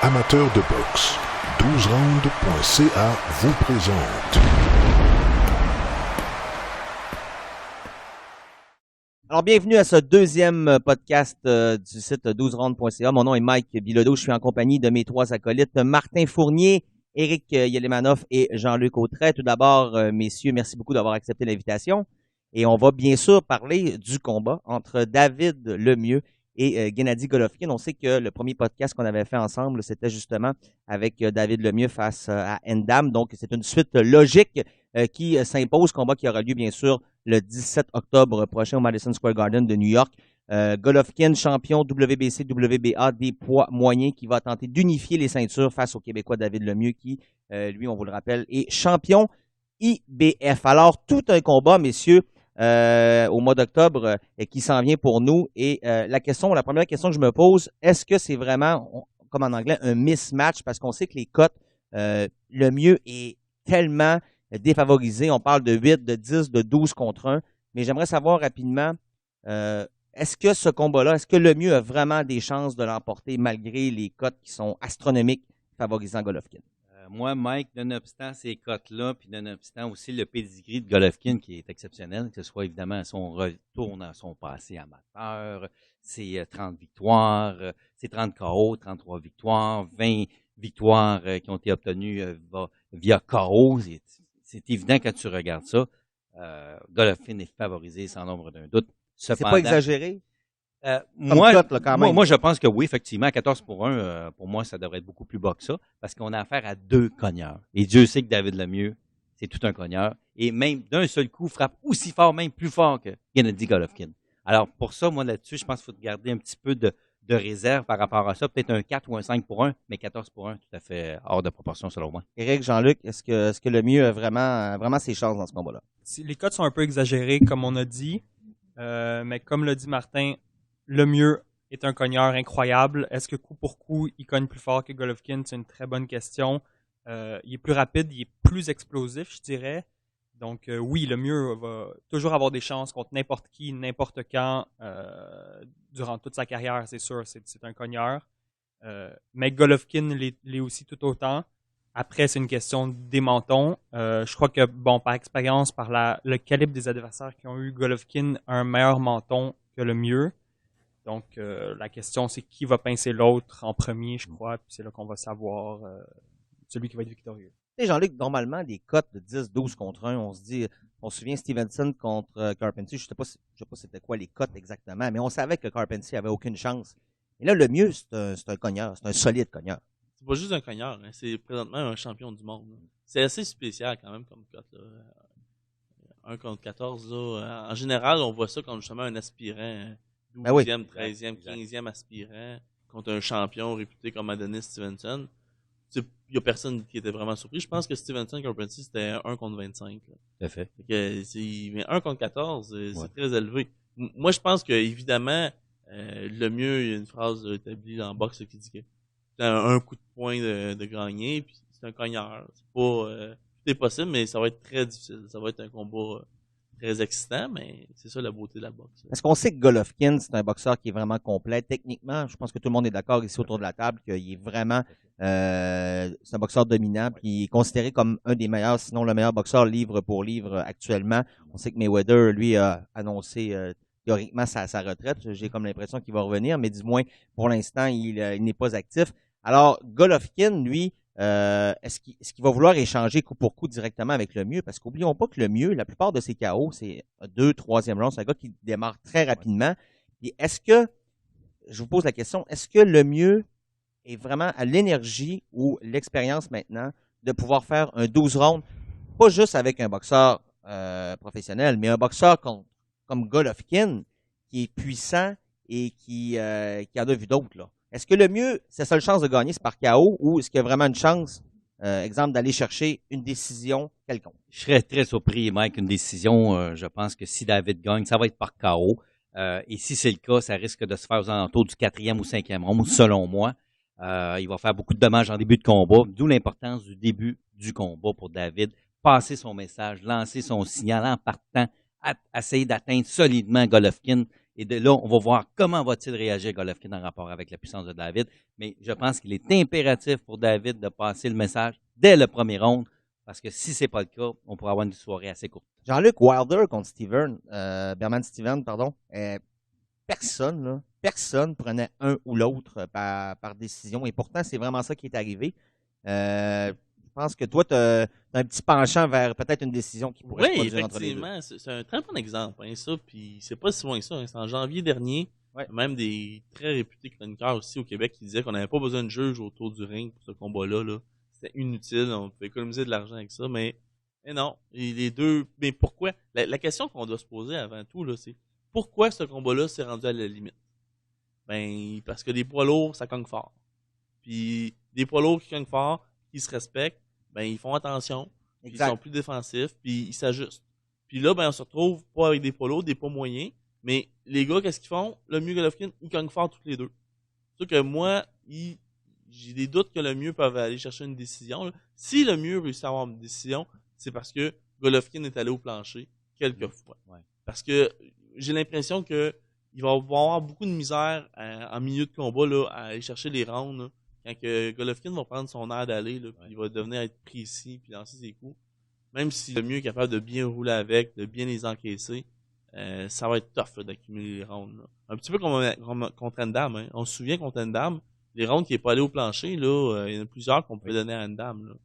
Amateurs de boxe, 12rounds.ca vous présente. Alors, bienvenue à ce deuxième podcast du site 12rounds.ca. Mon nom est Mike Bilodeau. Je suis en compagnie de mes trois acolytes, Martin Fournier, Éric Yelemanoff et Jean-Luc Autret. Tout d'abord, messieurs, merci beaucoup d'avoir accepté l'invitation. Et on va bien sûr parler du combat entre David Lemieux et Gennady Golovkin. On sait que le premier podcast qu'on avait fait ensemble, c'était justement avec David Lemieux face à Ndam. Donc, c'est une suite logique qui s'impose, combat qui aura lieu bien sûr le 17 octobre prochain au Madison Square Garden de New York. Golovkin, champion WBC, WBA des poids moyens, qui va tenter d'unifier les ceintures face au Québécois David Lemieux, qui, lui, on vous le rappelle, est champion IBF. Alors, tout un combat, messieurs, au mois d'octobre qui s'en vient pour nous. Et la première question que je me pose, est-ce que c'est vraiment, comme en anglais, un mismatch? Parce qu'on sait que les cotes, Lemieux est tellement défavorisé. On parle de 8, de 10, de 12 contre 1. Mais j'aimerais savoir rapidement, est-ce que ce combat-là, est-ce que Lemieux a vraiment des chances de l'emporter malgré les cotes qui sont astronomiques favorisant Golovkin? Moi, Mike, nonobstant ces cotes-là, puis nonobstant aussi le pedigree de Golovkin qui est exceptionnel, que ce soit évidemment son retour dans son passé amateur, ses 30 victoires, ses 30 KO, 33 victoires, 20 victoires qui ont été obtenues via KO. C'est évident quand tu regardes ça. Golovkin est favorisé sans nombre d'un doute. C'est pas exagéré? Moi, cote, là, quand même. Moi, je pense que oui, effectivement, 14 pour 1, pour moi, ça devrait être beaucoup plus bas que ça, parce qu'on a affaire à deux cogneurs. Et Dieu sait que David Lemieux, c'est tout un cogneur. Et même d'un seul coup, frappe aussi fort, même plus fort que Gennady Golovkin. Alors, pour ça, moi, là-dessus, je pense qu'il faut garder un petit peu de réserve par rapport à ça. Peut-être un 4 ou un 5 pour 1, mais 14 pour 1, tout à fait hors de proportion, selon moi. Éric, Jean-Luc, est-ce que Lemieux a vraiment ses chances dans ce combat-là? Les cotes sont un peu exagérées, comme on a dit. Mais comme l'a dit Martin, Lemieux est un cogneur incroyable. Est-ce que coup pour coup, il cogne plus fort que Golovkin? C'est une très bonne question. Il est plus rapide, il est plus explosif, je dirais. Donc oui, Lemieux va toujours avoir des chances contre n'importe qui, n'importe quand, durant toute sa carrière, c'est sûr. C'est un cogneur. Mais Golovkin l'est aussi tout autant. Après, c'est une question des mentons. Je crois que, bon, par expérience, par le calibre des adversaires qui ont eu, Golovkin a un meilleur menton que Lemieux. Donc, la question, c'est qui va pincer l'autre en premier, je crois, puis c'est là qu'on va savoir celui qui va être victorieux. Tu sais, Jean-Luc, normalement, des cotes de 10, 12 contre 1, on se souvient Stevenson contre Carpentier, je sais pas c'était quoi les cotes exactement, mais on savait que Carpentier avait aucune chance. Et là, Lemieux, c'est un cogneur, c'est un solide cogneur. C'est pas juste un cogneur, hein, c'est présentement un champion du monde. Là. C'est assez spécial quand même comme cote. 1 contre 14, là. En général, on voit ça comme justement un aspirant 12e, 13e, 15e aspirant contre un champion réputé comme Adonis Stevenson. Il n'y a personne qui était vraiment surpris. Je pense que Stevenson Carpentier, c'était 1 contre 25. Là. Tout à fait. Mais 1 contre 14, c'est très élevé. Moi, je pense que évidemment, Lemieux, il y a une phrase établie en boxe qui dit que c'est un coup de poing de gagner, puis c'est un cogneur. C'est pas tout est possible, mais ça va être très difficile. Ça va être un combat très excitant, mais c'est ça la beauté de la boxe. Parce qu'on sait que Golovkin, c'est un boxeur qui est vraiment complet. Techniquement, je pense que tout le monde est d'accord ici autour de la table qu'il est vraiment c'est un boxeur dominant, puis il est considéré comme un des meilleurs, sinon le meilleur boxeur livre pour livre actuellement. On sait que Mayweather, lui, a annoncé théoriquement sa retraite. J'ai comme l'impression qu'il va revenir, mais du moins, pour l'instant, il n'est pas actif. Alors, Golovkin, lui, est-ce qu'il va vouloir échanger coup pour coup directement avec Lemieux? Parce qu'oublions pas que Lemieux, la plupart de ses KO, c'est 2, 3e round. C'est un gars qui démarre très rapidement. Et est-ce que, je vous pose la question, est-ce que Lemieux est vraiment à l'énergie ou l'expérience maintenant de pouvoir faire un 12 rounds, pas juste avec un boxeur professionnel, mais un boxeur comme Golovkin, qui est puissant et qui en a vu d'autres, là? Est-ce que Lemieux, sa seule chance de gagner, c'est par KO, ou est-ce qu'il y a vraiment une chance, exemple, d'aller chercher une décision quelconque? Je serais très surpris, Mike, une décision. Je pense que si David gagne, ça va être par KO. Et si c'est le cas, ça risque de se faire aux alentours du 4e ou 5e round, selon moi. Il va faire beaucoup de dommages en début de combat, d'où l'importance du début du combat pour David. Passer son message, lancer son signal en partant, essayer d'atteindre solidement Golovkin Et de là, on va voir comment va-t-il réagir Golovkin en rapport avec la puissance de David. Mais je pense qu'il est impératif pour David de passer le message dès le premier round, parce que si ce n'est pas le cas, on pourra avoir une soirée assez courte. Jean-Luc Wilder contre Berman Steven, pardon. Personne prenait un ou l'autre par décision. Et pourtant, c'est vraiment ça qui est arrivé. Je pense que toi, tu as un petit penchant vers peut-être une décision qui pourrait se produire entre les deux. Oui, effectivement. C'est un très bon exemple, hein, ça. Puis c'est pas si loin que ça. Hein. C'est en janvier dernier. Ouais. Même des très réputés chroniqueurs aussi au Québec qui disaient qu'on n'avait pas besoin de juge autour du ring pour ce combat-là. Là. C'était inutile. On pouvait économiser de l'argent avec ça. Mais non. Et les deux. Mais pourquoi? La question qu'on doit se poser avant tout, là, c'est pourquoi ce combat-là s'est rendu à la limite? Ben, parce que des poids lourds, ça cogne fort. Puis des poids lourds qui cognent fort, qui se respectent, ben ils font attention, puis ils sont plus défensifs, puis ils s'ajustent. Puis là, ben on se retrouve pas avec des poids lourds, des poids moyens, mais les gars, qu'est-ce qu'ils font? Le mieux Golovkin, ils cognent fort tous les deux. C'est sûr que moi, j'ai des doutes que le mieux peuvent aller chercher une décision. Là. Si le mieux réussit à avoir une décision, c'est parce que Golovkin est allé au plancher quelques fois. Ouais. Parce que j'ai l'impression que il va avoir beaucoup de misère en milieu de combat là, à aller chercher les rounds. Là. Quand que Golovkin va prendre son air d'aller, puis il va devenir être précis puis lancer ses coups, même si le mieux est capable de bien rouler avec, de bien les encaisser, ça va être tough là, d'accumuler les rounds. Là. Un petit peu comme contre Endam. Hein. On se souvient contre Endam, les rounds qui n'est pas allé au plancher, là, il y en a plusieurs qu'on peut donner à Endam. Là.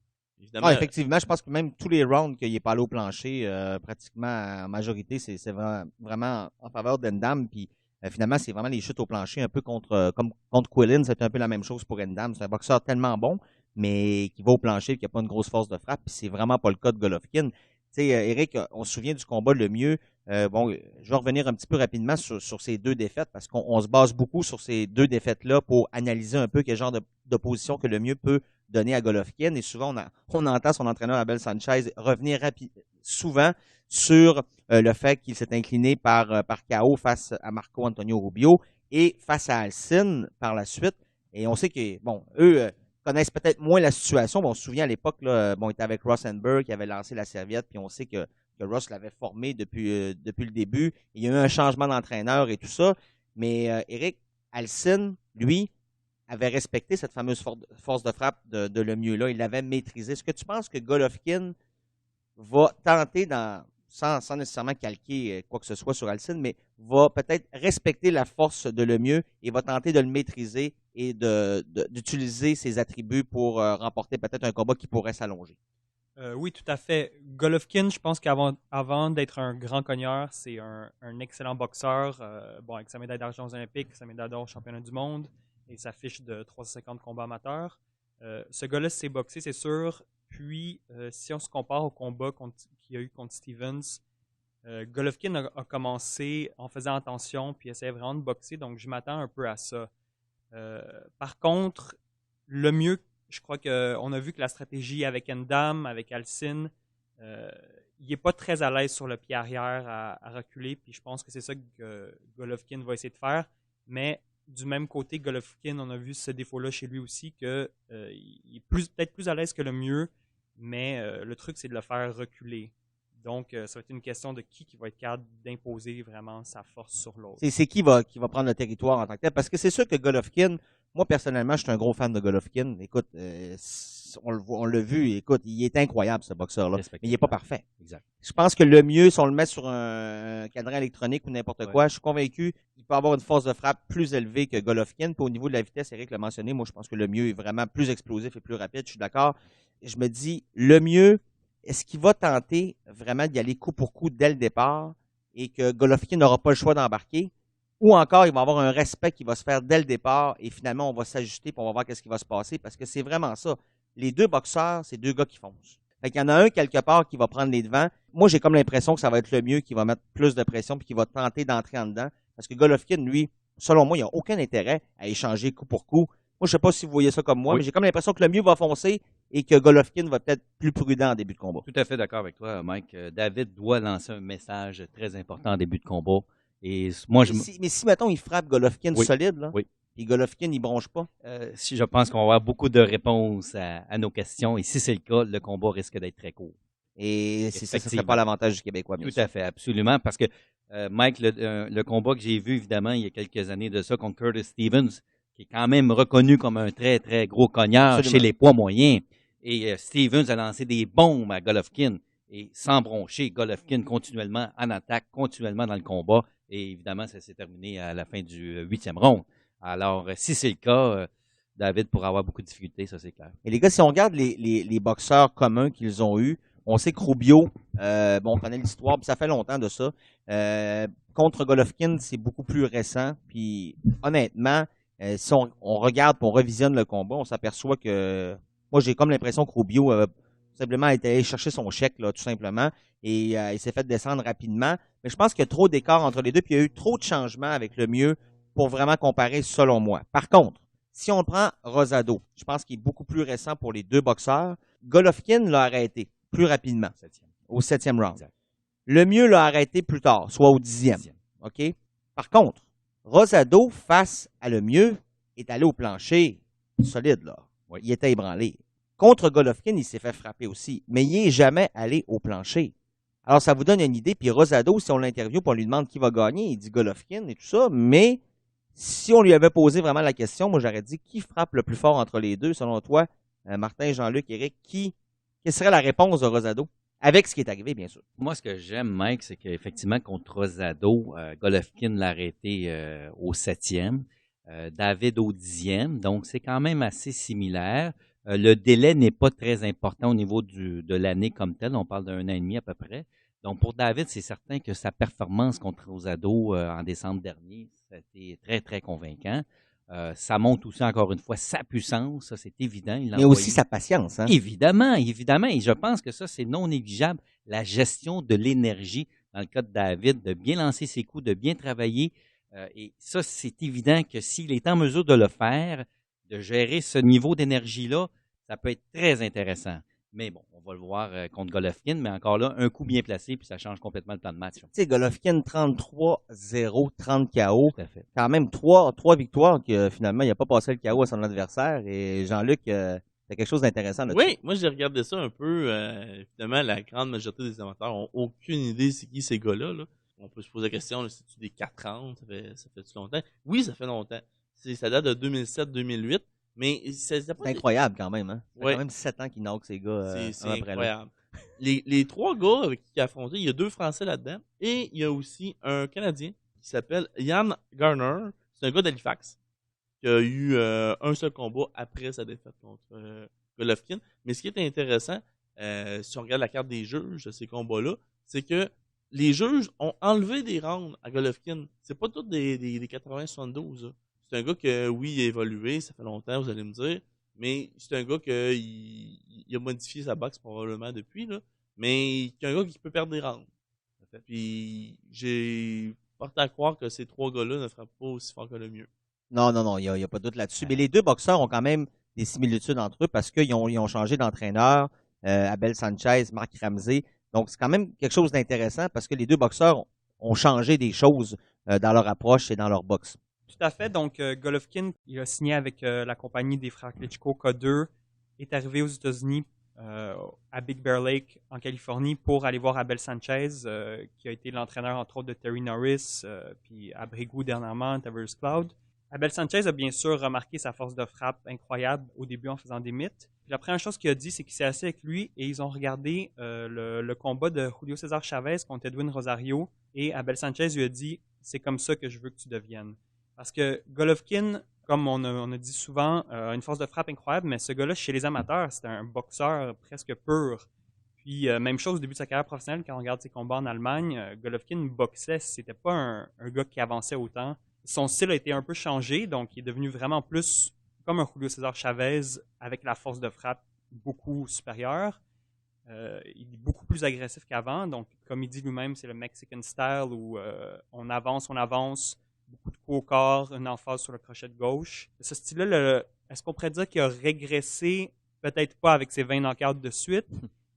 Évidemment, effectivement, je pense que même tous les rounds qu'il n'est pas allé au plancher, pratiquement en majorité, c'est vraiment en faveur d'Endam. Puis finalement, c'est vraiment les chutes au plancher, un peu comme contre Quillin, c'est un peu la même chose pour Endam. C'est un boxeur tellement bon, mais qui va au plancher, qui n'a pas une grosse force de frappe. Puis c'est vraiment pas le cas de Golovkin. Tu sais, Eric, on se souvient du combat le mieux. Bon, je vais revenir un petit peu rapidement sur ces deux défaites parce qu'on se base beaucoup sur ces deux défaites-là pour analyser un peu quel genre d'opposition que le mieux peut donner à Golovkin. Et souvent, on entend son entraîneur Abel Sanchez revenir souvent sur le fait qu'il s'est incliné par KO face à Marco Antonio Rubio et face à Alcine par la suite. Et on sait que, bon, eux connaissent peut-être moins la situation. Bon, on se souvient à l'époque, là, bon, il était avec Rosenberg qui avait lancé la serviette, puis on sait que Ross l'avait formé depuis le début. Il y a eu un changement d'entraîneur et tout ça. Mais Eric, Alcine, lui, avait respecté cette fameuse force de frappe de Lemieux-là. Il l'avait maîtrisée. Est-ce que tu penses que Golovkin va tenter, sans nécessairement calquer quoi que ce soit sur Alcine, mais va peut-être respecter la force de Lemieux et va tenter de le maîtriser et d'utiliser ses attributs pour remporter peut-être un combat qui pourrait s'allonger? Oui, tout à fait. Golovkin, je pense qu'avant d'être un grand cogneur, c'est un excellent boxeur. Bon, avec sa médaille d'argent aux Olympiques, sa médaille d'or au championnat du monde et sa fiche de 350 combats amateurs. Ce gars-là s'est boxé, c'est sûr. Puis, si on se compare au combat qu'il y a eu contre Stevens, Golovkin a commencé en faisant attention puis essayait vraiment de boxer, donc je m'attends un peu à ça. Par contre, le mieux, je crois qu'on a vu que la stratégie avec Endam, avec Alcine, il n'est pas très à l'aise sur le pied arrière à reculer, puis je pense que c'est ça que Golovkin va essayer de faire. Mais du même côté, Golovkin, on a vu ce défaut-là chez lui aussi, qu'il est peut-être plus à l'aise que le mieux, mais le truc, c'est de le faire reculer. Donc, ça va être une question de qui va être capable d'imposer vraiment sa force sur l'autre. C'est qui va prendre le territoire en tant que tel? Parce que c'est sûr que Golovkin, moi personnellement, je suis un gros fan de Golovkin. Écoute, on l'a vu, écoute, il est incroyable ce boxeur-là, mais il n'est pas parfait. Exact. Je pense que le mieux, si on le met sur un cadran électronique ou n'importe quoi, je suis convaincu qu'il peut avoir une force de frappe plus élevée que Golovkin. Puis au niveau de la vitesse, Eric l'a mentionné, moi je pense que le mieux est vraiment plus explosif et plus rapide, je suis d'accord. Je me dis, le mieux, est-ce qu'il va tenter vraiment d'y aller coup pour coup dès le départ et que Golovkin n'aura pas le choix d'embarquer? Ou encore, il va avoir un respect qui va se faire dès le départ et finalement, on va s'ajuster et on va voir qu'est-ce qui va se passer parce que c'est vraiment ça. Les deux boxeurs, c'est deux gars qui foncent. Fait qu'il y en a un quelque part qui va prendre les devants. Moi, j'ai comme l'impression que ça va être le mieux qui va mettre plus de pression puis qui va tenter d'entrer en dedans. Parce que Golovkin, lui, selon moi, il n'a aucun intérêt à échanger coup pour coup. Moi, je ne sais pas si vous voyez ça comme moi, mais j'ai comme l'impression que le mieux va foncer et que Golovkin va peut-être plus prudent en début de combat. Tout à fait d'accord avec toi, Mike. David doit lancer un message très important en début de combat. Et moi, mais si, mettons, il frappe Golovkin solide, là, puis Golovkin, il bronche pas? Si je pense qu'on va avoir beaucoup de réponses à nos questions. Et si c'est le cas, le combat risque d'être très court. Et ça ne serait pas l'avantage du Québécois, bien sûr. Tout à fait, absolument. Parce que, Mike, le combat que j'ai vu, évidemment, il y a quelques années de ça, contre Curtis Stevens, qui est quand même reconnu comme un très, très gros cogneur chez les poids moyens. Et Stevens a lancé des bombes à Golovkin. Et sans broncher, Golovkin continuellement en attaque, continuellement dans le combat. Et évidemment, ça s'est terminé à la fin du 8e round. Alors, si c'est le cas, David pourra avoir beaucoup de difficultés, ça c'est clair. Et les gars, si on regarde les boxeurs communs qu'ils ont eus, on sait que Rubio, on connaît l'histoire, puis ça fait longtemps de ça. Contre Golovkin, c'est beaucoup plus récent. Puis honnêtement, si on regarde, on revisionne le combat, on s'aperçoit que moi j'ai comme l'impression que Rubio simplement été allé chercher son chèque, là, tout simplement, et il s'est fait descendre rapidement. Mais je pense qu'il y a trop d'écart entre les deux, puis il y a eu trop de changements avec le mieux pour vraiment comparer, selon moi. Par contre, si on prend Rosado, je pense qu'il est beaucoup plus récent pour les deux boxeurs. Golovkin l'a arrêté plus rapidement, au 7e round. Exact. Le mieux l'a arrêté plus tard, soit au 10e. OK? Par contre, Rosado, face à le mieux, est allé au plancher solide, là. Oui. Il était ébranlé. Contre Golovkin, il s'est fait frapper aussi, mais il n'est jamais allé au plancher. Alors, ça vous donne une idée. Puis Rosado, si on l'interviewe et on lui demande qui va gagner, il dit Golovkin et tout ça, mais si on lui avait posé vraiment la question, moi, j'aurais dit qui frappe le plus fort entre les deux, selon toi, Martin, Jean-Luc, Éric, quelle serait la réponse de Rosado? Avec ce qui est arrivé, bien sûr. Moi, ce que j'aime, Mike, c'est qu'effectivement, contre Rosado, Golovkin l'a arrêté au 7e, David au 10e, donc c'est quand même assez similaire. Le délai n'est pas très important au niveau de l'année comme telle, on parle d'1 an et demi à peu près. Donc, pour David, c'est certain que sa performance contre Rosado en décembre dernier, c'était très, très convaincant. Ça montre aussi, encore une fois, sa puissance, ça c'est évident. Mais aussi sa patience. Hein? Évidemment, évidemment. Et je pense que ça, c'est non négligeable. La gestion de l'énergie, dans le cas de David, de bien lancer ses coups, de bien travailler. Et ça, c'est évident que s'il est en mesure de le faire, de gérer ce niveau d'énergie-là, ça peut être très intéressant. Mais bon, on va le voir contre Golovkin, mais encore là, un coup bien placé, puis ça change complètement le temps de match. Tu sais, Golovkin 33-0, 30 KO. Tout à fait. Quand même 3 victoires que finalement, il n'a pas passé le KO à son adversaire. Et Jean-Luc, c'est quelque chose d'intéressant là-dessus. Oui, moi j'ai regardé ça un peu. Évidemment, la grande majorité des amateurs n'ont aucune idée c'est qui ces gars-là. Là. On peut se poser la question, c'est-tu des 4 ans? Ça fait-tu longtemps? Oui, ça fait longtemps. Ça date de 2007-2008. Mais c'est incroyable quand même, hein? Ça fait quand même 7 ans qu'ils knockent ces gars. C'est incroyable. Les 3 gars avec qui il a affronté, il y a 2 Français là-dedans. Et il y a aussi un Canadien qui s'appelle Ian Garner. C'est un gars d'Halifax qui a eu un seul combat après sa défaite contre Golovkin. Mais ce qui est intéressant, si on regarde la carte des juges de ces combats-là, c'est que les juges ont enlevé des rounds à Golovkin. C'est pas tous des 80-72. C'est un gars que, oui, il a évolué, ça fait longtemps, vous allez me dire, mais c'est un gars qui a modifié sa boxe probablement depuis, là, mais c'est un gars qui peut perdre des rounds. Puis, j'ai porté à croire que ces 3 gars-là ne frappent pas aussi fort que le mieux. Non, il n'y a pas de doute là-dessus. Mais les 2 boxeurs ont quand même des similitudes entre eux parce qu'ils ont changé d'entraîneur, Abel Sanchez, Marc Ramsey. Donc, c'est quand même quelque chose d'intéressant parce que les 2 boxeurs ont changé des choses dans leur approche et dans leur boxe. Tout à fait. Donc, Golovkin, il a signé avec la compagnie des frères Klitschko, K2, est arrivé aux États-Unis, à Big Bear Lake, en Californie, pour aller voir Abel Sanchez, qui a été l'entraîneur, entre autres, de Terry Norris, puis à Brigou dernièrement, Tavares Cloud. Abel Sanchez a bien sûr remarqué sa force de frappe incroyable au début en faisant des mythes. Puis la première chose qu'il a dit, c'est qu'il s'est assis avec lui et ils ont regardé le combat de Julio César Chavez contre Edwin Rosario. Et Abel Sanchez lui a dit « C'est comme ça que je veux que tu deviennes ». Parce que Golovkin, comme on a dit souvent, a une force de frappe incroyable, mais ce gars-là, chez les amateurs, c'était un boxeur presque pur. Puis, même chose au début de sa carrière professionnelle, quand on regarde ses combats en Allemagne, Golovkin boxait, c'était pas un gars qui avançait autant. Son style a été un peu changé, donc il est devenu vraiment plus comme un Julio César Chavez, avec la force de frappe beaucoup supérieure. Il est beaucoup plus agressif qu'avant, donc comme il dit lui-même, c'est le Mexican style où on avance, beaucoup de coups au corps, une emphase sur le crochet de gauche. Ce style-là, est-ce qu'on pourrait dire qu'il a régressé, peut-être pas avec ses 20 knockouts de suite,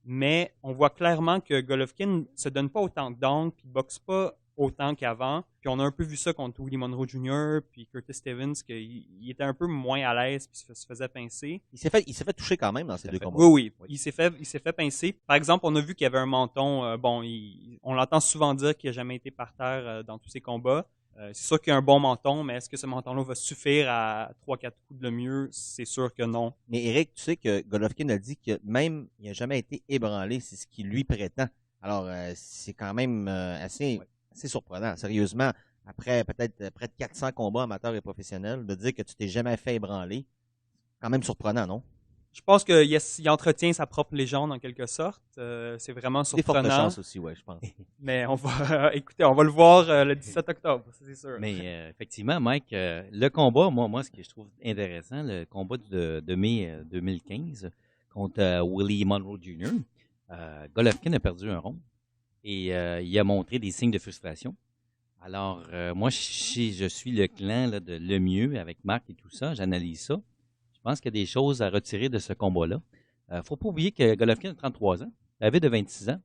mais on voit clairement que Golovkin ne se donne pas autant d'angles, puis ne boxe pas autant qu'avant. Puis on a un peu vu ça contre Willie Monroe Jr. puis Curtis Stevens, qu'il était un peu moins à l'aise puis se faisait pincer. Il s'est fait toucher quand même dans ces deux combats. Oui. Il s'est fait pincer. Par exemple, on a vu qu'il y avait un menton. On l'entend souvent dire qu'il n'a jamais été par terre dans tous ses combats. C'est sûr qu'il a un bon menton, mais est-ce que ce menton-là va suffire à 3-4 coups de le mieux? C'est sûr que non. Mais Eric, tu sais que Golovkin a dit que même il n'a jamais été ébranlé, c'est ce qu'il lui prétend. Alors, c'est quand même assez surprenant. Sérieusement, après peut-être près de 400 combats amateurs et professionnels, de dire que tu t'es jamais fait ébranler, quand même surprenant, non? Je pense qu'il entretient sa propre légende en quelque sorte. C'est vraiment surprenant. Des fortes chances aussi, je pense. Mais on va, écoutez, on va le voir le 17 octobre, c'est sûr. Mais effectivement, Mike, le combat, moi, ce que je trouve intéressant, le combat de mai 2015 contre Willie Monroe Jr., Golovkin a perdu un round et il a montré des signes de frustration. Alors, moi, je suis le clan là, de Lemieux avec Marc et tout ça, j'analyse ça. Je pense qu'il y a des choses à retirer de ce combat-là. Faut pas oublier que Golovkin a 33 ans, David a 26 ans.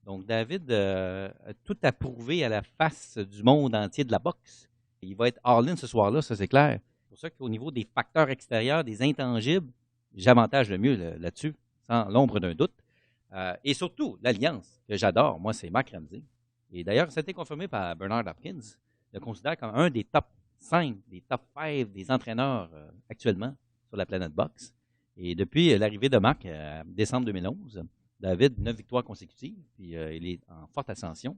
Donc, David a tout approuvé à la face du monde entier de la boxe. Il va être all-in ce soir-là, ça c'est clair. C'est pour ça qu'au niveau des facteurs extérieurs, des intangibles, j'avantage le mieux là-dessus, sans l'ombre d'un doute. Et surtout, l'alliance que j'adore, moi, c'est Mark Ramsey. Et d'ailleurs, ça a été confirmé par Bernard Hopkins. Il le considère comme un des top 5, des top 5 des entraîneurs actuellement sur la planète boxe. Et depuis l'arrivée de Mark en décembre 2011, David, 9 victoires consécutives, puis il est en forte ascension.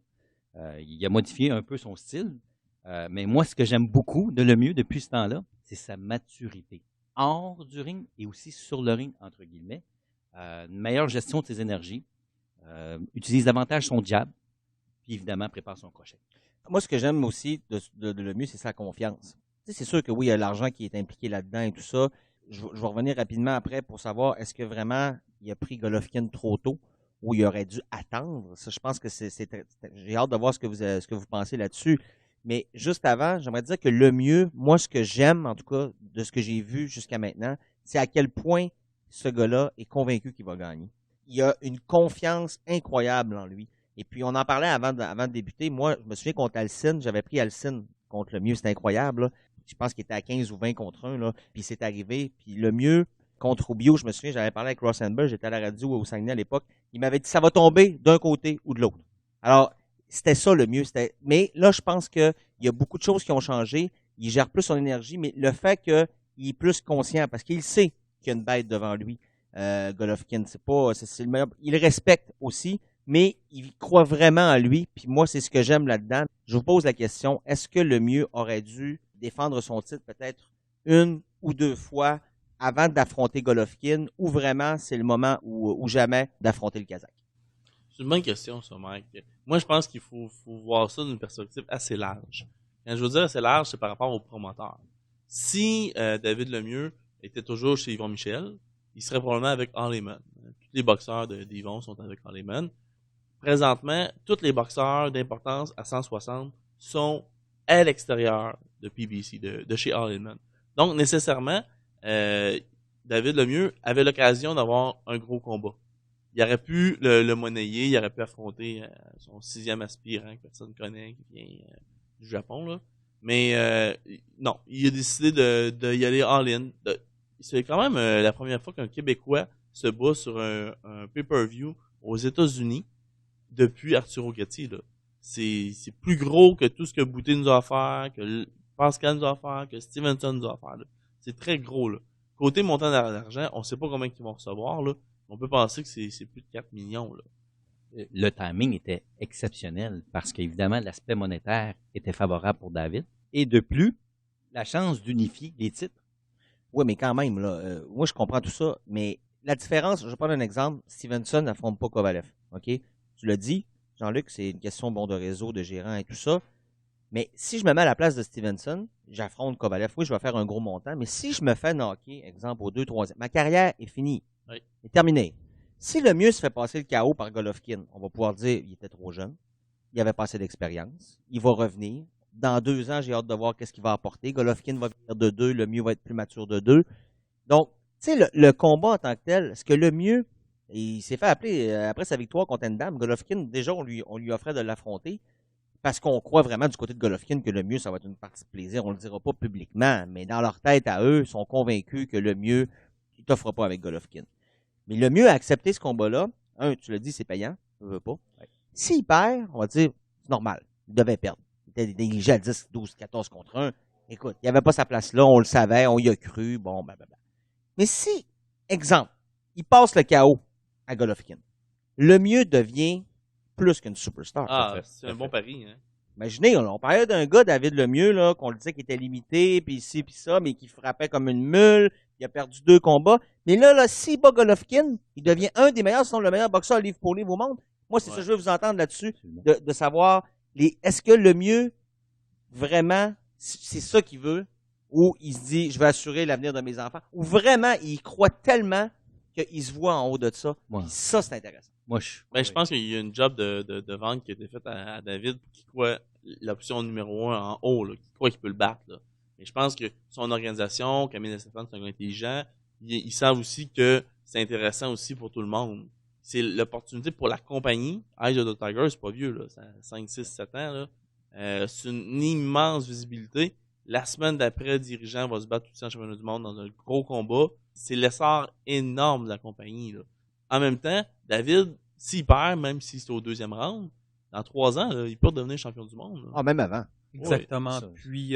Il a modifié un peu son style, mais moi, ce que j'aime beaucoup de Lemieux depuis ce temps-là, c'est sa maturité. Hors du ring et aussi sur le ring, entre guillemets. Une meilleure gestion de ses énergies, utilise davantage son jab, puis évidemment prépare son crochet. Moi, ce que j'aime aussi de Lemieux, c'est sa confiance. Tu sais, c'est sûr que oui, il y a l'argent qui est impliqué là-dedans et tout ça. Je vais revenir rapidement après pour savoir est-ce que vraiment il a pris Golovkin trop tôt ou il aurait dû attendre. Ça, je pense que j'ai hâte de voir ce que vous pensez là-dessus. Mais juste avant, j'aimerais dire que Lemieux, moi, ce que j'aime, en tout cas, de ce que j'ai vu jusqu'à maintenant, c'est à quel point ce gars-là est convaincu qu'il va gagner. Il a une confiance incroyable en lui. Et puis, on en parlait avant de débuter. Moi, je me souviens contre Alcine, j'avais pris Alcine contre Lemieux, c'était incroyable, là. Je pense qu'il était à 15 ou 20 contre 1, là. Puis c'est arrivé. Puis Lemieux, contre Rubio, je me souviens, j'avais parlé avec Ross Amber, j'étais à la radio au Saguenay à l'époque. Il m'avait dit, ça va tomber d'un côté ou de l'autre. Alors, c'était ça le mieux. Mais là, je pense qu'il y a beaucoup de choses qui ont changé. Il gère plus son énergie, mais le fait qu'il est plus conscient, parce qu'il sait qu'il y a une bête devant lui, Golovkin, c'est le meilleur. Il le respecte aussi, mais il croit vraiment en lui. Puis moi, c'est ce que j'aime là-dedans. Je vous pose la question, est-ce que Lemieux aurait dû défendre son titre peut-être une ou deux fois avant d'affronter Golovkin, ou vraiment c'est le moment ou jamais d'affronter le Kazakh? C'est une bonne question, ça, Mike. Moi, je pense qu'il faut voir ça d'une perspective assez large. Quand je veux dire assez large, c'est par rapport au promoteur. Si David Lemieux était toujours chez Yvon Michel, il serait probablement avec All Heyman. Tous les boxeurs d'Yvon sont avec All Heyman. Présentement, tous les boxeurs d'importance à 160 sont à l'extérieur de PBC, de chez All Heyman. Donc, nécessairement, David Lemieux avait l'occasion d'avoir un gros combat. Il aurait pu le monnayer, il aurait pu affronter son 6e aspirant que personne ne connaît, qui vient du Japon, là. Mais non, il a décidé de y aller all-in. C'est quand même la première fois qu'un Québécois se bat sur un pay-per-view aux États-Unis depuis Arturo Gatti, là. C'est plus gros que tout ce que Boutet nous a offert, que Pascal nous a offert, que Stevenson nous a offert, là. C'est très gros, là. Côté montant d'argent, on sait pas combien ils vont recevoir, là. On peut penser que c'est plus de 4 millions, là. Le timing était exceptionnel parce qu'évidemment, l'aspect monétaire était favorable pour David. Et de plus, la chance d'unifier les titres. Oui, mais quand même, là, moi, je comprends tout ça, mais la différence, je vais prendre un exemple, Stevenson n'affronte pas Kovalev, OK? Tu l'as dit, Jean-Luc, c'est une question de réseau, de gérant et tout ça, mais si je me mets à la place de Stevenson, j'affronte Kovalev, oui, je vais faire un gros montant, mais si je me fais knocker, exemple, au 2-3e, ma carrière est finie, oui. est terminée. Si Lemieux se fait passer le KO par Golovkin, on va pouvoir dire il était trop jeune, il avait pas assez d'expérience, il va revenir. Dans 2 ans, j'ai hâte de voir qu'est-ce qu'il va apporter. Golovkin va venir de 2, Lemieux va être plus mature de 2. Donc, tu sais, le combat en tant que tel, est-ce que Lemieux, il s'est fait appeler après sa victoire contre Endam, Golovkin, déjà, on lui offrait de l'affronter. parce qu'on croit vraiment du côté de Golovkin que le mieux, ça va être une partie de plaisir. On le dira pas publiquement, mais dans leur tête à eux, ils sont convaincus que le mieux, ils t'offrent pas avec Golovkin. Mais le mieux à accepter ce combat-là, tu l'as dit, c'est payant, je veux pas. S'il perd, on va dire, c'est normal, il devait perdre. Il était négligé à 10, 12, 14 contre 1. Écoute, il avait pas sa place là, on le savait, on y a cru, bon, Mais si, exemple, il passe le KO à Golovkin, le mieux devient plus qu'une superstar. Ah, c'est un bon pari. Hein? Imaginez, on parlait d'un gars, David Lemieux, là, qu'on le disait qu'il était limité, puis ici, puis ça, mais qui frappait comme une mule. Il a perdu 2 combats. Mais là, s'il bat Golovkin, il devient un des meilleurs, sinon le meilleur boxeur livre pour livre au monde. Moi, c'est ça que je veux vous entendre là-dessus, de savoir, est-ce que le mieux, vraiment, c'est ça qu'il veut, ou il se dit, je vais assurer l'avenir de mes enfants, ou vraiment, il croit tellement qu'il se voit en haut de ça. Ouais. Puis ça, c'est intéressant. Moi, Je pense qu'il y a une job de vente qui a été faite à David qui croit l'option numéro 1 en haut, là, qui croit qu'il peut le battre. Là. Mais je pense que son organisation, Camille et Stéphane, c'est un gars intelligent. Ils savent aussi que c'est intéressant aussi pour tout le monde. C'est l'opportunité pour la compagnie. Eyes of the Tiger, c'est pas vieux, là. Ça a 5, 6, 7 ans. Là. C'est une immense visibilité. La semaine d'après, le dirigeant va se battre tout en championnat du monde dans un gros combat. C'est l'essor énorme de la compagnie. Là. En même temps, David, s'il perd, même si c'est au 2e round, dans 3 ans, là, il peut devenir champion du monde. Là. Ah, même avant. Exactement. Ouais, Puis,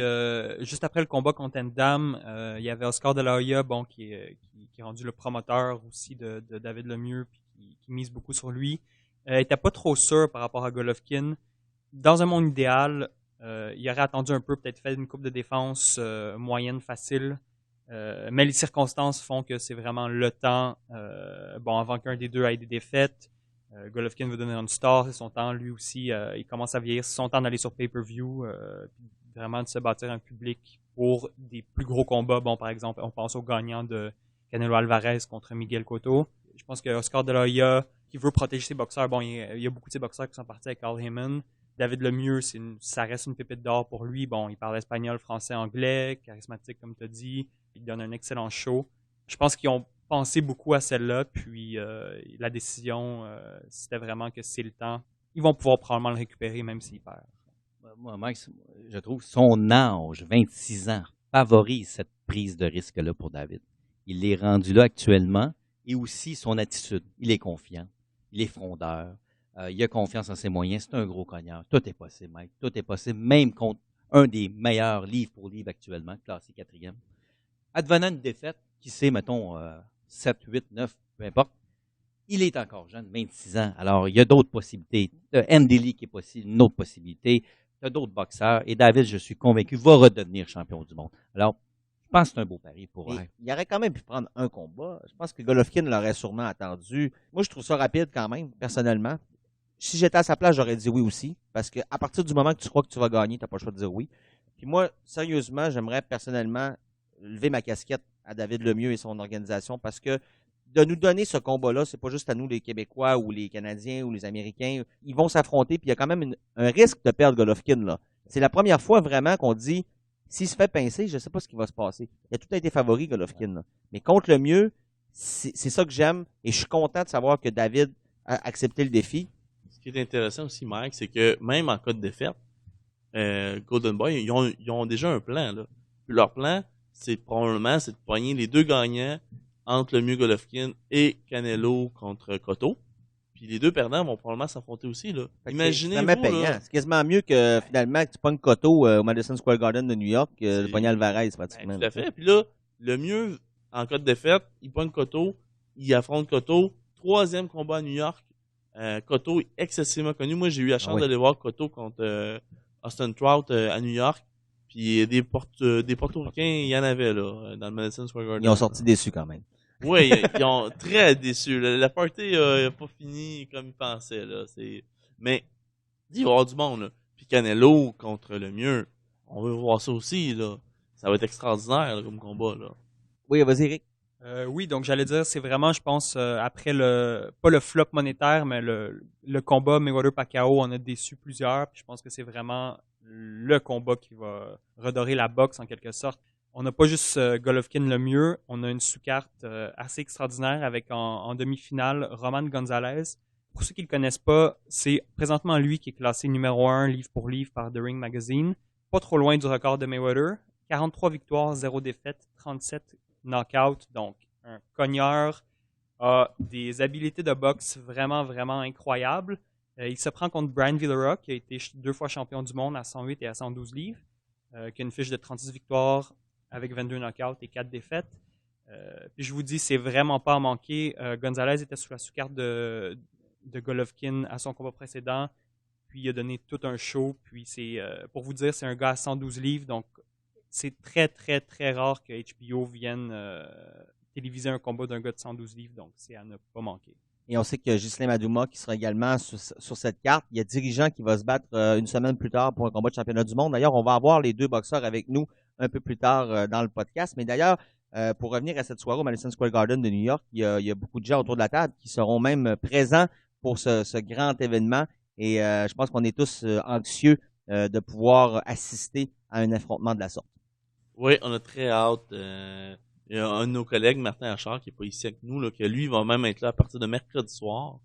juste après le combat contre Ndam, il y avait Oscar De La Hoya, qui est rendu le promoteur aussi de David Lemieux, puis qui mise beaucoup sur lui. Il était pas trop sûr par rapport à Golovkin. Dans un monde idéal, il aurait attendu un peu, peut-être fait une coupe de défense moyenne, facile. Mais les circonstances font que c'est vraiment le temps, avant qu'un des deux ait des défaites. Golovkin veut devenir une star, c'est son temps, lui aussi, il commence à vieillir, c'est son temps d'aller sur pay-per-view, vraiment de se bâtir un public pour des plus gros combats. Bon, par exemple, on pense au gagnant de Canelo Alvarez contre Miguel Cotto. Je pense que Oscar De La Hoya, qui veut protéger ses boxeurs, il y a beaucoup de ses boxeurs qui sont partis avec Al Heyman. David Lemieux, ça reste une pépite d'or pour lui. Bon, il parle espagnol, français, anglais, charismatique comme tu as dit. Il donne un excellent show. Je pense qu'ils ont pensé beaucoup à celle-là, puis la décision, c'était vraiment que c'est le temps. Ils vont pouvoir probablement le récupérer, même s'il perd. Moi, Mike, je trouve que son âge, 26 ans, favorise cette prise de risque-là pour David. Il l'est rendu là actuellement, et aussi son attitude. Il est confiant, il est frondeur, il a confiance en ses moyens, c'est un gros cogneur. Tout est possible, Mike, tout est possible, même contre un des meilleurs livre pour livre actuellement, classé 4e. Advenant une défaite, qui sait, mettons, 7, 8, 9, peu importe, il est encore jeune, 26 ans. Alors, il y a d'autres possibilités. Andy Lee qui est possible, une autre possibilité. Il y a d'autres boxeurs. Et David, je suis convaincu, va redevenir champion du monde. Alors, je pense que c'est un beau pari pour elle. Il aurait quand même pu prendre un combat. Je pense que Golovkin l'aurait sûrement attendu. Moi, je trouve ça rapide quand même, personnellement. Si j'étais à sa place, j'aurais dit oui aussi. Parce qu'à partir du moment que tu crois que tu vas gagner, tu n'as pas le choix de dire oui. Puis moi, sérieusement, j'aimerais personnellement lever ma casquette à David Lemieux et son organisation parce que de nous donner ce combat-là, c'est pas juste à nous, les Québécois ou les Canadiens ou les Américains. Ils vont s'affronter, puis il y a quand même un risque de perdre Golovkin, là. C'est la première fois vraiment qu'on dit, s'il se fait pincer, je sais pas ce qui va se passer. Il a tout été favori, Golovkin, là. Mais contre le mieux, c'est ça que j'aime, et je suis content de savoir que David a accepté le défi. Ce qui est intéressant aussi, Mike, c'est que même en cas de défaite, Golden Boy, ils ont déjà un plan, là. Puis leur plan, c'est de poigner les deux gagnants entre Lemieux Golovkin et Canelo contre Cotto. Puis les deux perdants vont probablement s'affronter aussi. Là. Imaginez-vous. C'est payant. C'est quasiment mieux que finalement que tu pognes Cotto au Madison Square Garden de New York que de pogner Alvarez pratiquement. Tout à fait. Puis là, Lemieux, en cas de défaite, il pogne Cotto, il affronte Cotto. 3e combat à New York. Cotto est excessivement connu. Moi, j'ai eu la chance d'aller voir Cotto contre Austin Trout à New York. Puis des Portoricains, il y en avait là, dans le Madison Square Garden. Ils ont sorti déçus quand même. Oui, ils ont très déçus. La party n'a pas fini comme ils pensaient. Là. Mais il va y avoir du monde. Là. Puis Canelo contre Lemieux, on veut voir ça aussi. Là. Ça va être extraordinaire là, comme combat. Là. Oui, vas-y, Eric. Oui, donc j'allais dire, c'est vraiment, je pense, après pas le flop monétaire, mais le combat Mayweather-Pacquiao, on a déçu plusieurs. Puis je pense que c'est vraiment le combat qui va redorer la boxe en quelque sorte. On n'a pas juste Golovkin Lemieux, on a une sous-carte assez extraordinaire avec en demi-finale Roman Gonzalez Pour ceux qui ne le connaissent pas, c'est présentement lui qui est classé numéro 1 livre pour livre par The Ring Magazine. Pas trop loin du record de Mayweather. 43 victoires, 0 défaites, 37 knockouts. Donc, un cogneur a des habiletés de boxe vraiment, vraiment incroyables. Il se prend contre Brian Villera, qui a été 2 fois champion du monde à 108 et à 112 livres, qui a une fiche de 36 victoires avec 22 knockouts et 4 défaites. Puis je vous dis, c'est vraiment pas à manquer. Gonzalez était sous la sous-carte de Golovkin à son combat précédent, puis il a donné tout un show. Puis pour vous dire, c'est un gars à 112 livres, donc c'est très, très, très rare que HBO vienne téléviser un combat d'un gars de 112 livres, donc c'est à ne pas manquer. Et on sait que Ghislain Madouma, qui sera également sur cette carte, il y a Dirigeant qui va se battre une semaine plus tard pour un combat de championnat du monde. D'ailleurs, on va avoir les 2 boxeurs avec nous un peu plus tard dans le podcast. Mais d'ailleurs, pour revenir à cette soirée au Madison Square Garden de New York, il y a beaucoup de gens autour de la table qui seront même présents pour ce grand événement. Et je pense qu'on est tous anxieux de pouvoir assister à un affrontement de la sorte. Oui, on a très hâte. Il y a un de nos collègues, Martin Achard, qui n'est pas ici avec nous, là, que lui va même être là à partir de mercredi soir.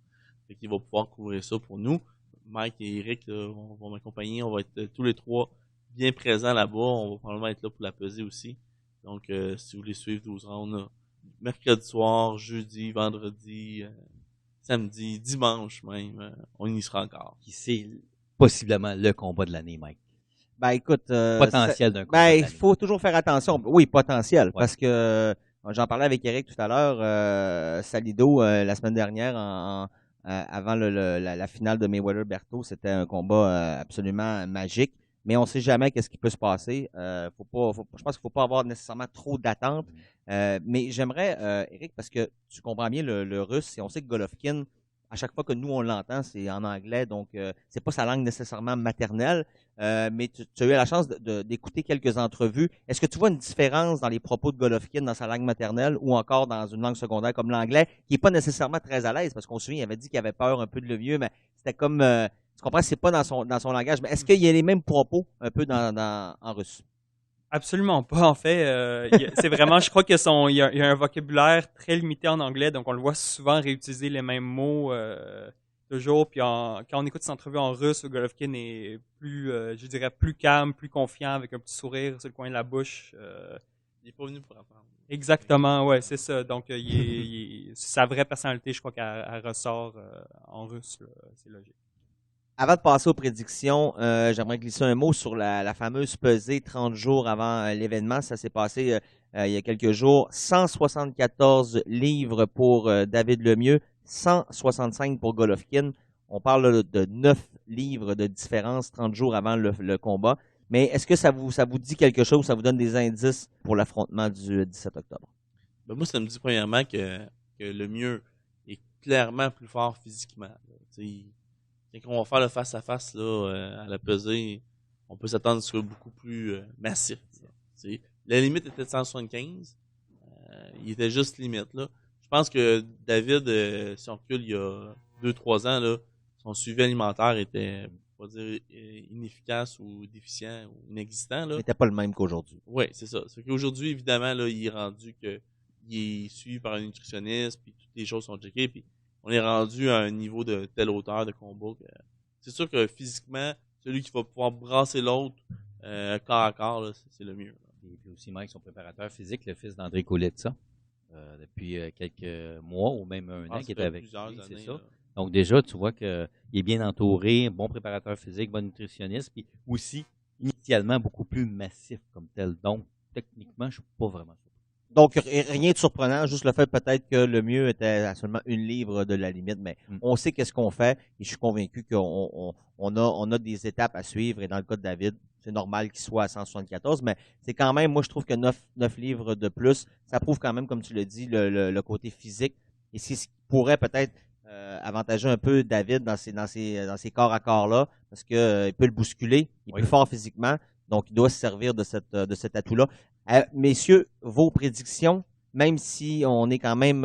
Fait qu'il va pouvoir couvrir ça pour nous. Mike et Eric là, vont m'accompagner. On va être tous les 3 bien présents là-bas. On va probablement être là pour la peser aussi. Donc, si vous voulez suivre 12 rounds, là, mercredi soir, jeudi, vendredi, samedi, dimanche même, on y sera encore. Qui c'est possiblement le combat de l'année, Mike? Ben écoute, potentiel d'un combat. Ben il faut toujours faire attention. Oui, potentiel, ouais. Parce que j'en parlais avec Eric tout à l'heure. Salido la semaine dernière, avant la finale de Mayweather-Berto, c'était un combat absolument magique. Mais on ne sait jamais qu'est-ce qui peut se passer. Je pense qu'il ne faut pas avoir nécessairement trop d'attentes. Mais j'aimerais, Eric, parce que tu comprends bien le russe, et on sait que Golovkin, à chaque fois que nous, on l'entend, c'est en anglais, donc c'est pas sa langue nécessairement maternelle, mais tu as eu la chance d'écouter quelques entrevues. Est-ce que tu vois une différence dans les propos de Golovkin dans sa langue maternelle ou encore dans une langue secondaire comme l'anglais, qui n'est pas nécessairement très à l'aise, parce qu'on se souvient, il avait dit qu'il avait peur un peu de le vieux, mais c'était comme, tu comprends, c'est pas dans son langage, mais est-ce qu'il y a les mêmes propos un peu en russe? Absolument pas, en fait. C'est vraiment, je crois qu'il y a un vocabulaire très limité en anglais, donc on le voit souvent réutiliser les mêmes mots toujours. Puis quand on écoute cette entrevue en russe, Golovkin est plus, je dirais, plus calme, plus confiant, avec un petit sourire sur le coin de la bouche. Il n'est pas venu pour apprendre. Exactement, ouais, c'est ça. Donc, sa vraie personnalité, je crois qu'elle ressort en russe, là, c'est logique. Avant de passer aux prédictions, j'aimerais glisser un mot sur la fameuse pesée 30 jours avant l'événement. Ça s'est passé il y a quelques jours. 174 livres pour David Lemieux, 165 pour Golovkin. On parle de 9 livres de différence 30 jours avant le combat. Mais est-ce que ça vous dit quelque chose, ça vous donne des indices pour l'affrontement du 17 octobre? Ben moi, ça me dit premièrement que Lemieux est clairement plus fort physiquement. Quand on va faire le face-à-face là, à la pesée, on peut s'attendre à ce que ce soit beaucoup plus massif. La limite était de 175. Il était juste limite. Là. Je pense que David, si on recule il y a 2-3 ans, là, son suivi alimentaire était, on va dire, inefficace ou déficient ou inexistant. Là. Il n'était pas le même qu'aujourd'hui. Oui, c'est ça. C'est qu'aujourd'hui, évidemment, là, il est rendu qu'il est suivi par un nutritionniste, puis toutes les choses sont checkées, puis on est rendu à un niveau de telle hauteur de combat que c'est sûr que physiquement, celui qui va pouvoir brasser l'autre corps à corps, là, c'est le mieux. Et puis aussi Mike, son préparateur physique, le fils d'André Coletta, depuis quelques mois ou même un an qui était avec lui, c'est ça. Là. Donc déjà, tu vois qu'il est bien entouré, bon préparateur physique, bon nutritionniste, puis aussi initialement beaucoup plus massif comme tel. Donc techniquement, je suis pas vraiment sûr. Donc, rien de surprenant, juste le fait peut-être que le mieux était à seulement 1 livre de la limite, mais on sait qu'est-ce qu'on fait et je suis convaincu qu'on a des étapes à suivre et dans le cas de David, c'est normal qu'il soit à 174, mais c'est quand même, moi je trouve que 9 livres de plus, ça prouve quand même, comme tu l'as dit, le côté physique et c'est ce qui pourrait peut-être avantager un peu David dans ces corps à corps-là parce qu'il peut le bousculer, il est plus fort physiquement, donc il doit se servir de cet atout-là. Messieurs, vos prédictions, même si on est quand même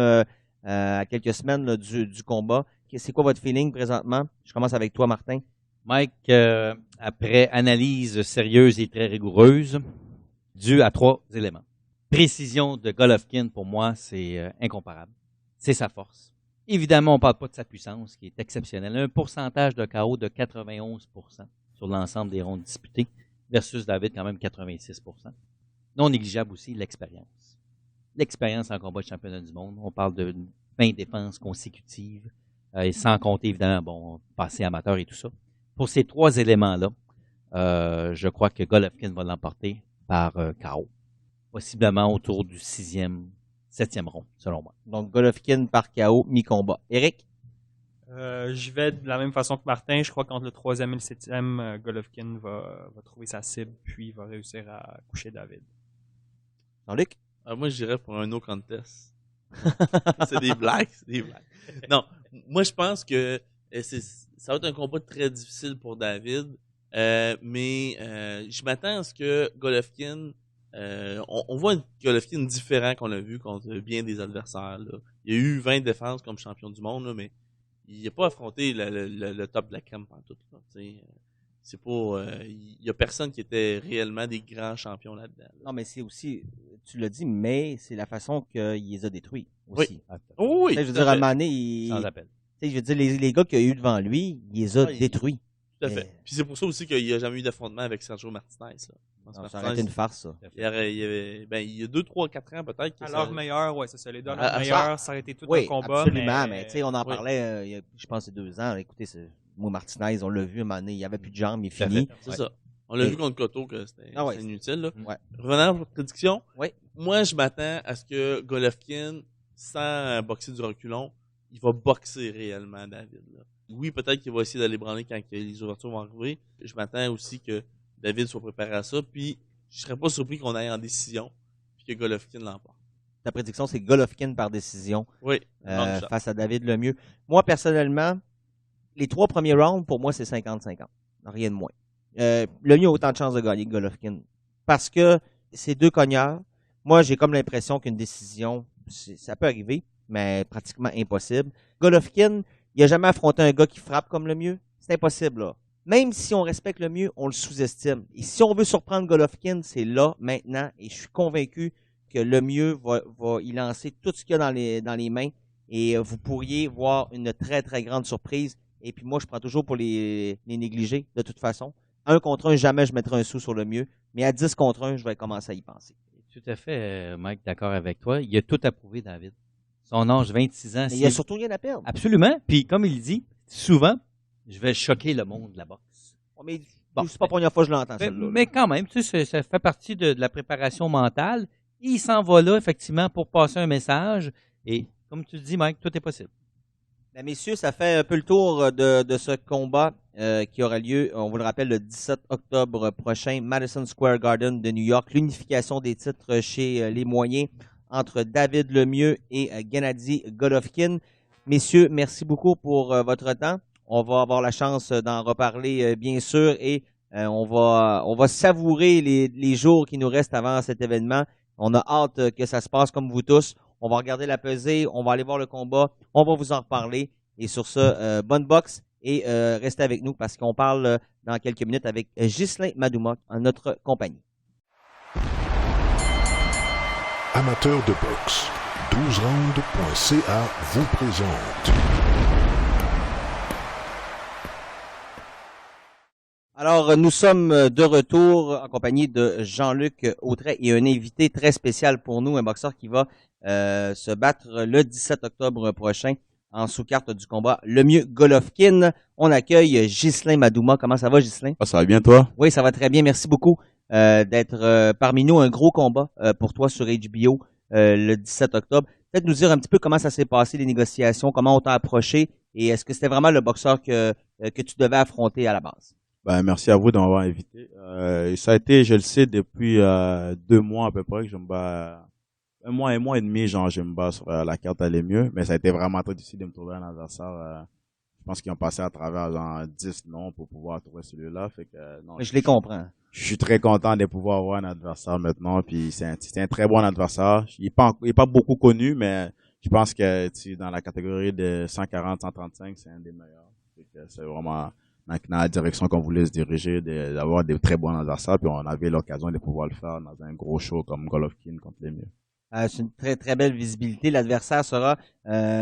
à quelques semaines là, du combat, c'est quoi votre feeling présentement? Je commence avec toi, Martin. Mike, après analyse sérieuse et très rigoureuse, due à 3 éléments. Précision de Golovkin, pour moi, c'est incomparable. C'est sa force. Évidemment, on ne parle pas de sa puissance, qui est exceptionnelle. Un pourcentage de KO de 91% sur l'ensemble des rondes disputées, versus David, quand même 86%. Non négligeable aussi, l'expérience. L'expérience en combat de championnat du monde. On parle de 20 défenses consécutives, et sans compter, évidemment, passé amateur et tout ça. Pour ces 3 éléments-là, je crois que Golovkin va l'emporter par KO. Possiblement autour du 6e, 7e rond, selon moi. Donc, Golovkin par KO, mi-combat. Éric? Je vais de la même façon que Martin. Je crois qu'entre le 3e et le 7e, Golovkin va trouver sa cible, puis va réussir à coucher David. Jean-Luc? Moi, je dirais pour un no contest. C'est des blagues. Non, moi, je pense que ça va être un combat très difficile pour David, mais je m'attends à ce que Golovkin... on voit un Golovkin différent qu'on a vu contre bien des adversaires. Là. Il y a eu 20 défenses comme champion du monde, là, mais il n'a pas affronté le top de la crème pantoute. C'est pas, il y a personne qui était réellement des grands champions là-dedans. Là. Non, mais c'est aussi, tu l'as dit, mais c'est la façon qu'il les a détruits aussi. Oui. Oh oui. Je veux dire, à un moment donné, Sans appel. je veux dire, les gars qu'il y a eu devant lui, il les a détruits. Tout à fait. Puis c'est pour ça aussi qu'il n'y a jamais eu d'affrontement avec Sergio Martinez. Là. Non, ça aurait été une farce, ça. Il y a 2, 3, 4 ans peut-être. À leur meilleur, ouais, c'est ça. Les deux meilleurs, ça aurait été tout un combat. Absolument, mais tu sais, on en parlait, je pense, il y a 2 ans. Écoutez, moi, Martinez, on l'a vu, à un moment donné, il n'y avait plus de jambes, il est fini. C'est ça. On l'a vu contre Cotto que c'était inutile. Là. Ouais. Revenant à votre prédiction, ouais. Moi, je m'attends à ce que Golovkin, sans boxer du reculon, il va boxer réellement David. Là. Oui, peut-être qu'il va essayer d'aller branler quand les ouvertures vont arriver. Je m'attends aussi que David soit préparé à ça. Puis, je serais pas surpris qu'on aille en décision puis que Golovkin l'emporte. Ta prédiction, c'est Golovkin par décision face à David Lemieux. Moi, personnellement, les 3 premiers rounds, pour moi, c'est 50-50. Rien de moins. Lemieux a autant de chances de gagner que Golovkin. Parce que c'est 2 cogneurs. Moi, j'ai comme l'impression qu'une décision, ça peut arriver, mais pratiquement impossible. Golovkin, il n'a jamais affronté un gars qui frappe comme Lemieux. C'est impossible, là. Même si on respecte Lemieux, on le sous-estime. Et si on veut surprendre Golovkin, c'est là, maintenant. Et je suis convaincu que Lemieux va y lancer tout ce qu'il y a dans les mains. Et vous pourriez voir une très, très grande surprise. Et puis moi, je prends toujours pour les négliger, de toute façon. 1 contre 1, jamais je mettrai un sou sur Lemieux. Mais à 10 contre 1, je vais commencer à y penser. Tout à fait, Mike, d'accord avec toi. Il a tout approuvé, David. Son âge, 26 ans. Mais il a surtout rien à perdre. Absolument. Puis, comme il dit, souvent, je vais choquer le monde de la boxe. Mais c'est pas la première fois que je l'entends, celle-là. Mais quand même, tu sais, ça fait partie de la préparation mentale. Et il s'en va là, effectivement, pour passer un message. Et, comme tu le dis, Mike, tout est possible. Ben, messieurs, ça fait un peu le tour de ce combat qui aura lieu, on vous le rappelle, le 17 octobre prochain, Madison Square Garden de New York. L'unification des titres chez les moyens entre David Lemieux et Gennady Golovkin. Messieurs, merci beaucoup pour votre temps. On va avoir la chance d'en reparler, bien sûr, et on va savourer les jours qui nous restent avant cet événement. On a hâte que ça se passe comme vous tous. On va regarder la pesée, on va aller voir le combat, on va vous en reparler. Et sur ce, bonne boxe et restez avec nous parce qu'on parle dans quelques minutes avec Ghislain Madouma en notre compagnie. Amateurs de boxe, 12rounds.ca vous présente. Alors, nous sommes de retour en compagnie de Jean-Luc Autret et un invité très spécial pour nous, un boxeur qui va se battre le 17 octobre prochain en sous-carte du combat Lemieux Golovkin. On accueille Ghislain Madouma. Comment ça va, Ghislain? Ça va bien, toi? Oui, ça va très bien. Merci beaucoup d'être parmi nous. Un gros combat pour toi sur HBO le 17 octobre. Peut-être nous dire un petit peu comment ça s'est passé, les négociations, comment on t'a approché et est-ce que c'était vraiment le boxeur que tu devais affronter à la base? Merci à vous de m'avoir invité. Ça a été, je le sais, depuis 2 mois à peu près que je me bats. 1 mois et demi, genre, je me bats sur la carte à Lemieux, mais ça a été vraiment très difficile de me trouver un adversaire. Je pense qu'ils ont passé à travers genre 10 noms pour pouvoir trouver celui-là. Fait que, non, Mais je les comprends. Je suis très content de pouvoir avoir un adversaire maintenant, puis c'est un très bon adversaire. Il est pas beaucoup connu, mais je pense que dans la catégorie de 140-135, c'est un des meilleurs. Fait que c'est vraiment dans la direction qu'on voulait se diriger, d'avoir des très bons adversaires, puis on avait l'occasion de pouvoir le faire dans un gros show comme Golovkin contre Lemieux. C'est une très, très belle visibilité. L'adversaire sera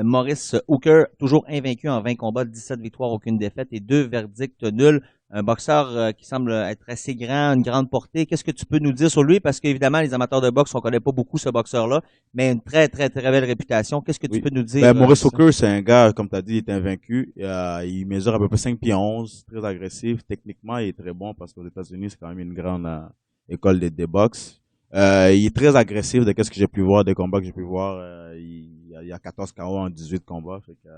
Maurice Hooker, toujours invaincu en 20 combats, 17 victoires, aucune défaite et 2 verdicts nuls. Un boxeur qui semble être assez grand, une grande portée. Qu'est-ce que tu peux nous dire sur lui? Parce qu'évidemment, les amateurs de boxe, on connaît pas beaucoup ce boxeur-là, mais une très, très, très belle réputation. Qu'est-ce que tu Oui. peux nous dire? Ben, Maurice Hooker, c'est un gars, comme tu as dit, il est invaincu. Il mesure à peu près 5 pieds 11, très agressif. Techniquement, il est très bon parce qu'aux États-Unis, c'est quand même une grande école de boxe. Il est très agressif de ce que j'ai pu voir, des combats que j'ai pu voir. Il y a 14 KO en 18 combats, fait que,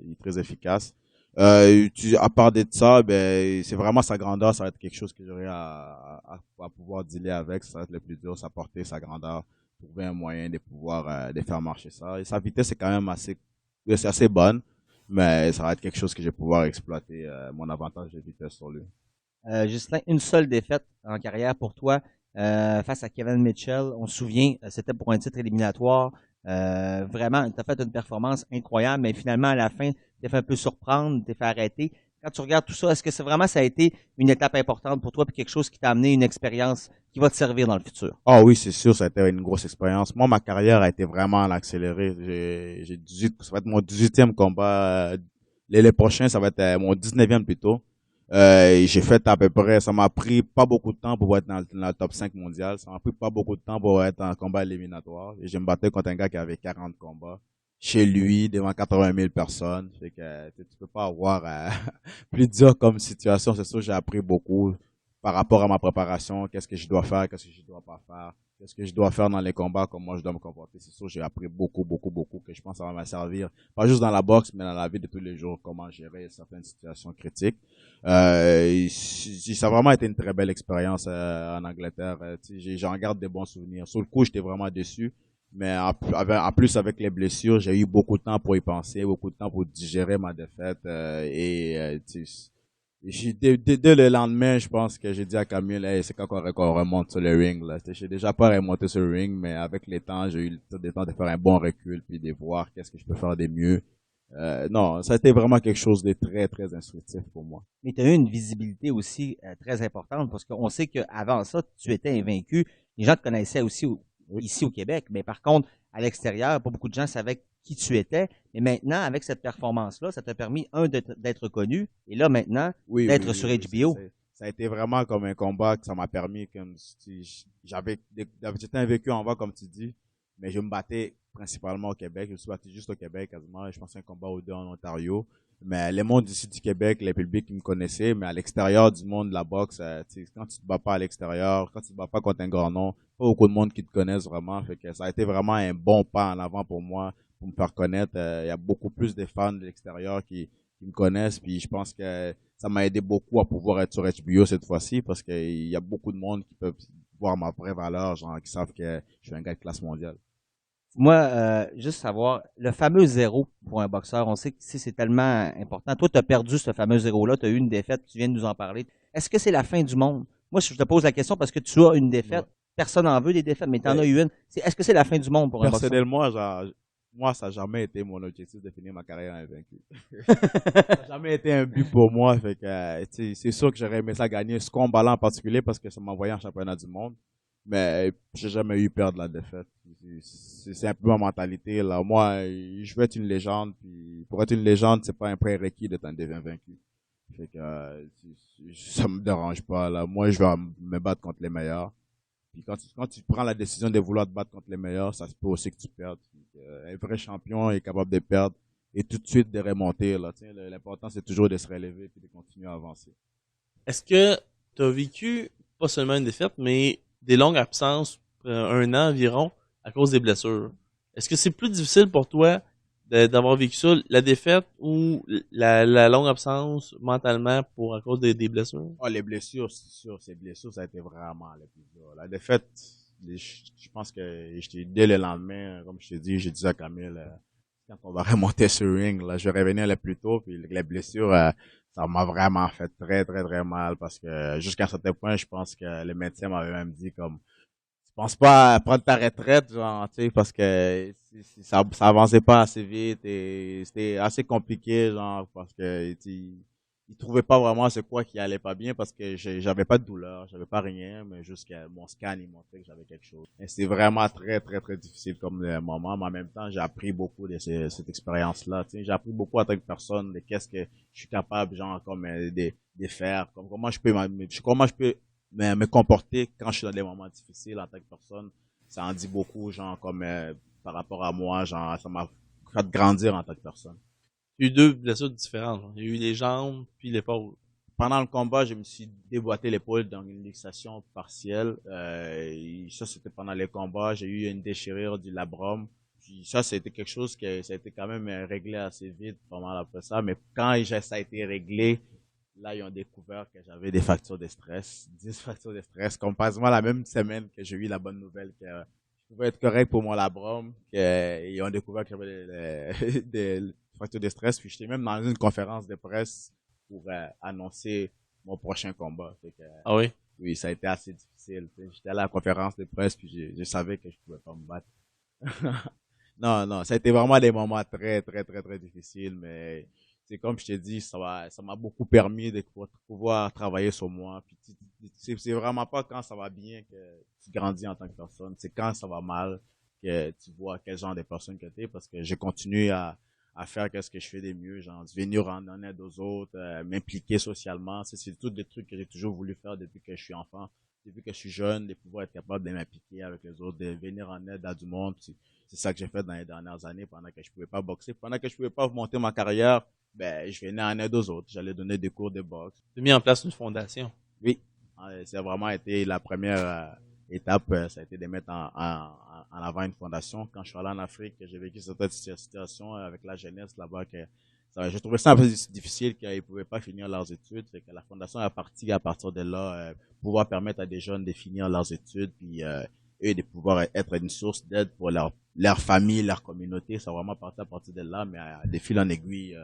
il est très efficace. À part de ça, ben, c'est vraiment sa grandeur, ça va être quelque chose que j'aurai à pouvoir dealer avec. Ça va être le plus dur, sa portée, sa grandeur, trouver un moyen de pouvoir de faire marcher ça. Et sa vitesse est quand même c'est assez bonne, mais ça va être quelque chose que je vais pouvoir exploiter, mon avantage de vitesse sur lui. Justin, une seule défaite en carrière pour toi face à Kevin Mitchell. On se souvient, c'était pour un titre éliminatoire. Vraiment, tu as fait une performance incroyable, mais finalement, à la fin, tu t'es fait un peu surprendre, tu t'es fait arrêter. Quand tu regardes tout ça, est-ce que ça a été une étape importante pour toi, puis quelque chose qui t'a amené une expérience qui va te servir dans le futur? Ah oui, c'est sûr, ça a été une grosse expérience. Moi, ma carrière a été vraiment en accéléré. Ça va être mon 18e combat. Les prochains, ça va être mon 19e plutôt. J'ai fait à peu près, ça m'a pris pas beaucoup de temps pour être dans le top 5 mondial. Ça m'a pris pas beaucoup de temps pour être en combat éliminatoire. Et je me battais contre un gars qui avait 40 combats chez lui, devant 80 000 personnes. Fait que tu peux pas avoir plus dur comme situation. C'est sûr, j'ai appris beaucoup par rapport à ma préparation. Qu'est-ce que je dois faire, qu'est-ce que je dois pas faire. Qu'est-ce que je dois faire dans les combats, comment je dois me comporter. C'est sûr, j'ai appris beaucoup, que je pense que ça va me servir. Pas juste dans la boxe, mais dans la vie de tous les jours, comment gérer certaines situations critiques. Ça a vraiment été une très belle expérience en Angleterre. J'en garde des bons souvenirs. Sur le coup, j'étais vraiment déçu. Mais en plus, avec les blessures, j'ai eu beaucoup de temps pour y penser, beaucoup de temps pour digérer ma défaite. Dès le lendemain, je pense que j'ai dit à Camille, hey, c'est quand qu'on remonte sur le ring. Là. J'ai déjà pas remonté sur le ring, mais avec les temps, j'ai eu le temps de faire un bon recul, puis de voir qu'est-ce que je peux faire de mieux. Non, ça a été vraiment quelque chose de très, très instructif pour moi. Mais tu as eu une visibilité aussi très importante, parce qu'on sait qu'avant ça, tu étais invaincu. Les gens te connaissaient aussi ici au Québec, mais par contre, à l'extérieur, pas beaucoup de gens savaient qui tu étais. Mais maintenant, avec cette performance-là, ça t'a permis, d'être connu, et là, maintenant, d'être sur HBO. Ça a été vraiment comme un combat que ça m'a permis, comme j'étais invaincu en bas, comme tu dis, mais je me battais principalement au Québec. Je me suis battu juste au Québec, quasiment. Je pensais un combat ou deux en Ontario. Mais les mondes ici du Québec, les publics qui me connaissaient, mais à l'extérieur du monde de la boxe, quand tu te bats pas à l'extérieur, quand tu te bats pas contre un grand nom, pas beaucoup de monde qui te connaissent vraiment. Fait que ça a été vraiment un bon pas en avant pour moi, pour me faire connaître. Il y a beaucoup plus de fans de l'extérieur qui me connaissent, puis je pense que ça m'a aidé beaucoup à pouvoir être sur HBO cette fois-ci, parce qu'il y a beaucoup de monde qui peuvent voir ma vraie valeur, genre qui savent que je suis un gars de classe mondiale. Moi, juste savoir, le fameux zéro pour un boxeur, on sait que c'est tellement important. Toi, tu as perdu ce fameux zéro-là, tu as eu une défaite, tu viens de nous en parler. Est-ce que c'est la fin du monde? Moi, je te pose la question parce que tu as une défaite. Ouais. Personne n'en veut des défaites, mais tu en as eu une. Est-ce que c'est la fin du monde pour un boxeur? Personnellement, moi, ça n'a jamais été mon objectif de finir ma carrière invaincu. Ça n'a jamais été un but pour moi. Fait que, c'est sûr que j'aurais aimé ça gagner ce combat-là en particulier parce que ça m'envoyait en championnat du monde. Mais j'ai jamais eu peur de la défaite. C'est un peu ma mentalité. Là. Moi, je veux être une légende. Puis pour être une légende, c'est pas un prérequis d'être un vaincu. Fait que ça me dérange pas. Là. Moi, je vais me battre contre les meilleurs. Puis quand tu prends la décision de vouloir te battre contre les meilleurs, ça se peut aussi que tu perdes. Un vrai champion est capable de perdre et tout de suite de remonter. Là. L'important, c'est toujours de se relever et de continuer à avancer. Est-ce que tu as vécu pas seulement une défaite, mais des longues absences, un an environ, à cause des blessures? Est-ce que c'est plus difficile pour toi d'avoir vécu ça, la défaite ou la longue absence mentalement à cause des blessures? Oh, les blessures, c'est sûr. Ces blessures, ça a été vraiment le plus dur. La défaite, je pense que dès le lendemain, comme je t'ai dit, j'ai dit à Camille, quand on va remonter sur le ring, là, je vais revenir le plus tôt, puis les blessures, ça m'a vraiment fait très, très, très mal parce que jusqu'à un certain point, je pense que le médecin m'avait même dit comme, je pense pas à prendre ta retraite, genre, tu sais, parce que ça avançait pas assez vite et c'était assez compliqué, genre, parce que il trouvait pas vraiment c'est quoi qui allait pas bien parce que j'avais pas de douleur, j'avais pas rien, mais juste que mon scan, il montrait que j'avais quelque chose. Et c'était vraiment très, très, très difficile comme moment, mais en même temps, j'ai appris beaucoup de cette expérience-là, tu sais. J'ai appris beaucoup en tant que personne de qu'est-ce que je suis capable, genre, comme, de faire, comme comment je peux me comporter quand je suis dans des moments difficiles en tant que personne. Ça en dit beaucoup, genre, comme, par rapport à moi, genre, ça m'a fait grandir en tant que personne. Il y a eu deux blessures différentes. Il y a eu les jambes puis l'épaule. Pendant le combat, je me suis déboîté l'épaule dans une luxation partielle. Et ça, c'était pendant les combats. J'ai eu une déchirure du labrum. Puis ça, c'était quelque chose que ça a été quand même réglé assez vite, pas mal après ça. Mais quand ça a été réglé, là, ils ont découvert que j'avais des fractures de stress, 10 fractures de stress, comme quasiment la même semaine que j'ai eu la bonne nouvelle que je pouvais être correct pour mon labrum. Ils ont découvert que j'avais des fractures de stress. Puis j'étais même dans une conférence de presse pour annoncer mon prochain combat. Fait que, Ah oui? oui, ça a été assez difficile. J'étais à la conférence de presse puis je savais que je pouvais pas me battre. Non, ça a été vraiment des moments très, très, très, très difficiles, mais c'est comme je t'ai dit, ça m'a beaucoup permis de pouvoir travailler sur moi. Puis c'est vraiment pas quand ça va bien que tu grandis en tant que personne. C'est quand ça va mal que tu vois quel genre de personne que t'es, parce que j'ai continué à faire ce que je fais de mieux, genre venir en aide aux autres, m'impliquer socialement. C'est tout des trucs que j'ai toujours voulu faire depuis que je suis enfant, depuis que je suis jeune, de pouvoir être capable de m'impliquer avec les autres, de venir en aide à du monde. C'est ça que j'ai fait dans les dernières années pendant que je pouvais pas boxer, pendant que je pouvais pas monter ma carrière. Ben, je venais en aide aux autres. J'allais donner des cours de boxe. Tu as mis en place une fondation. Oui, ça a vraiment été la première étape. Ça a été de mettre en avant une fondation. Quand je suis allé en Afrique, j'ai vécu cette situation avec la jeunesse là-bas. J'ai trouvé ça un peu difficile qu'ils ne pouvaient pas finir leurs études. Fait que la fondation est partie à partir de là, pouvoir permettre à des jeunes de finir leurs études, puis eux de pouvoir être une source d'aide pour leur famille, leur communauté. Ça a vraiment parti à partir de là, mais de fil en aiguille.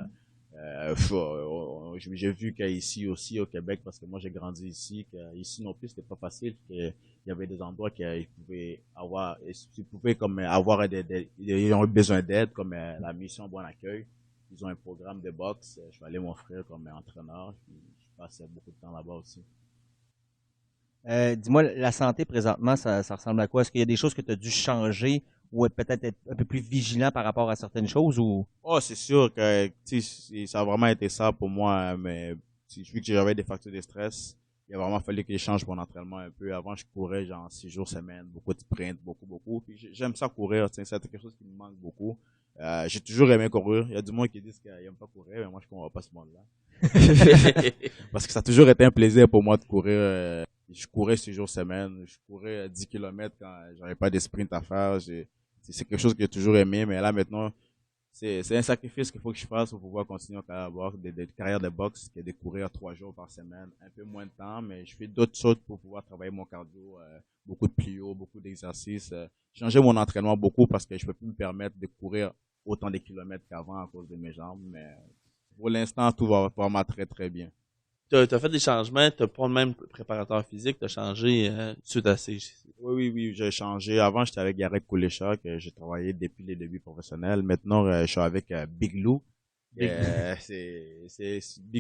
J'ai vu qu'ici aussi au Québec, parce que moi j'ai grandi ici, qu'ici non plus c'était pas facile, qu'il y avait des endroits qu'ils pouvaient comme avoir ils ont eu besoin d'aide, comme la mission Bon Accueil. Ils ont un programme de boxe. Je suis allé m'offrir comme entraîneur. Puis je passe beaucoup de temps là-bas aussi. Dis-moi, la santé présentement, ça ressemble à quoi? Est-ce qu'il y a des choses que tu as dû changer ou peut-être être un peu plus vigilant par rapport à certaines choses ou? Oh, c'est sûr que ça a vraiment été ça pour moi, mais vu que j'avais des facteurs de stress, il a vraiment fallu que je change mon entraînement un peu. Avant, je courais genre 6 jours semaine, beaucoup de sprints, beaucoup. Puis j'aime ça courir, c'est quelque chose qui me manque beaucoup. J'ai toujours aimé courir. Il y a du monde qui disent qu'ils n'aiment pas courir, mais moi je comprends pas ce monde-là. Parce que ça a toujours été un plaisir pour moi de courir. Je courais 6 jours semaine, je courais 10 km quand j'avais pas de sprint à faire. C'est quelque chose que j'ai toujours aimé, mais là maintenant, c'est un sacrifice qu'il faut que je fasse pour pouvoir continuer à avoir des carrières de boxe, que de courir 3 jours par semaine, un peu moins de temps, mais je fais d'autres choses pour pouvoir travailler mon cardio, beaucoup de plio, beaucoup d'exercices. Changer mon entraînement beaucoup parce que je peux plus me permettre de courir autant de kilomètres qu'avant à cause de mes jambes, mais pour l'instant, tout va vraiment très très bien. T'as fait des changements, t'as pas le même préparateur physique, t'as changé suite à ces... Oui, j'ai changé. Avant, j'étais avec Yarek Koulechak, que j'ai travaillé depuis les débuts professionnels. Maintenant, je suis avec Big Lou. Big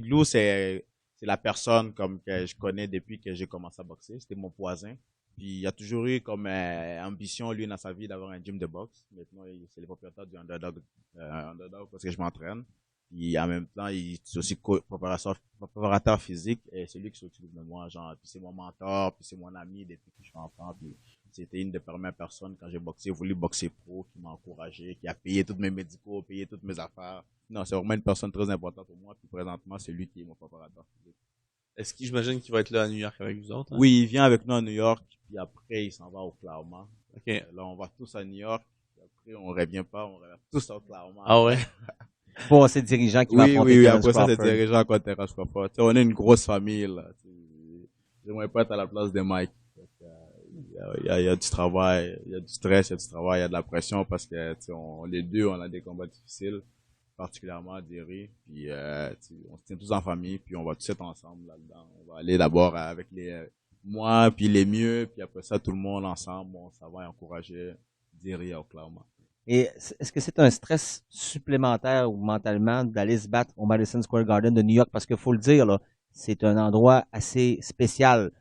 Lou, c'est la personne comme que je connais depuis que j'ai commencé à boxer. C'était mon voisin. Puis il a toujours eu comme ambition, lui, dans sa vie, d'avoir un gym de boxe. Maintenant, c'est le propriétaire du Underdog parce que je m'entraîne. Puis en même temps, il est aussi préparateur physique et c'est lui qui s'occupe de moi, genre, puis c'est mon mentor, puis c'est mon ami depuis que je suis enfant, puis c'était une des premières personnes quand j'ai boxé, voulu boxer pro, qui m'a encouragé, qui a payé tous mes médicaux, payé toutes mes affaires. Non, c'est vraiment une personne très importante pour moi, puis présentement, c'est lui qui est mon préparateur physique. Est-ce qu'il, j'imagine qu'il va être là à New York avec vous autres? Hein? Oui, il vient avec nous à New York, puis après, il s'en va au Oklahoma. Okay. Là, on va tous à New York, puis après, on revient pas, on revient tous à Oklahoma. Ah ouais? Bon, c'est le dirigeant qui va affronter Oui, Terence après ça, c'est Crawford. le dirigeant contre Terence Crawford. On est une grosse famille, là. J'aimerais pas être à la place de Mike. Il y a du travail, il y a du stress, il y a du travail, il y a de la pression parce que, les deux, on a des combats difficiles, particulièrement à Derry. Puis, on se tient tous en famille, puis on va tous être ensemble là-dedans. On va aller d'abord avec moi, puis les mieux, puis après ça, tout le monde ensemble, ça va encourager Derry à Oklahoma. Et est-ce que c'est un stress supplémentaire ou mentalement d'aller se battre au Madison Square Garden de New York? Parce qu'il faut le dire, là, c'est un endroit assez spécial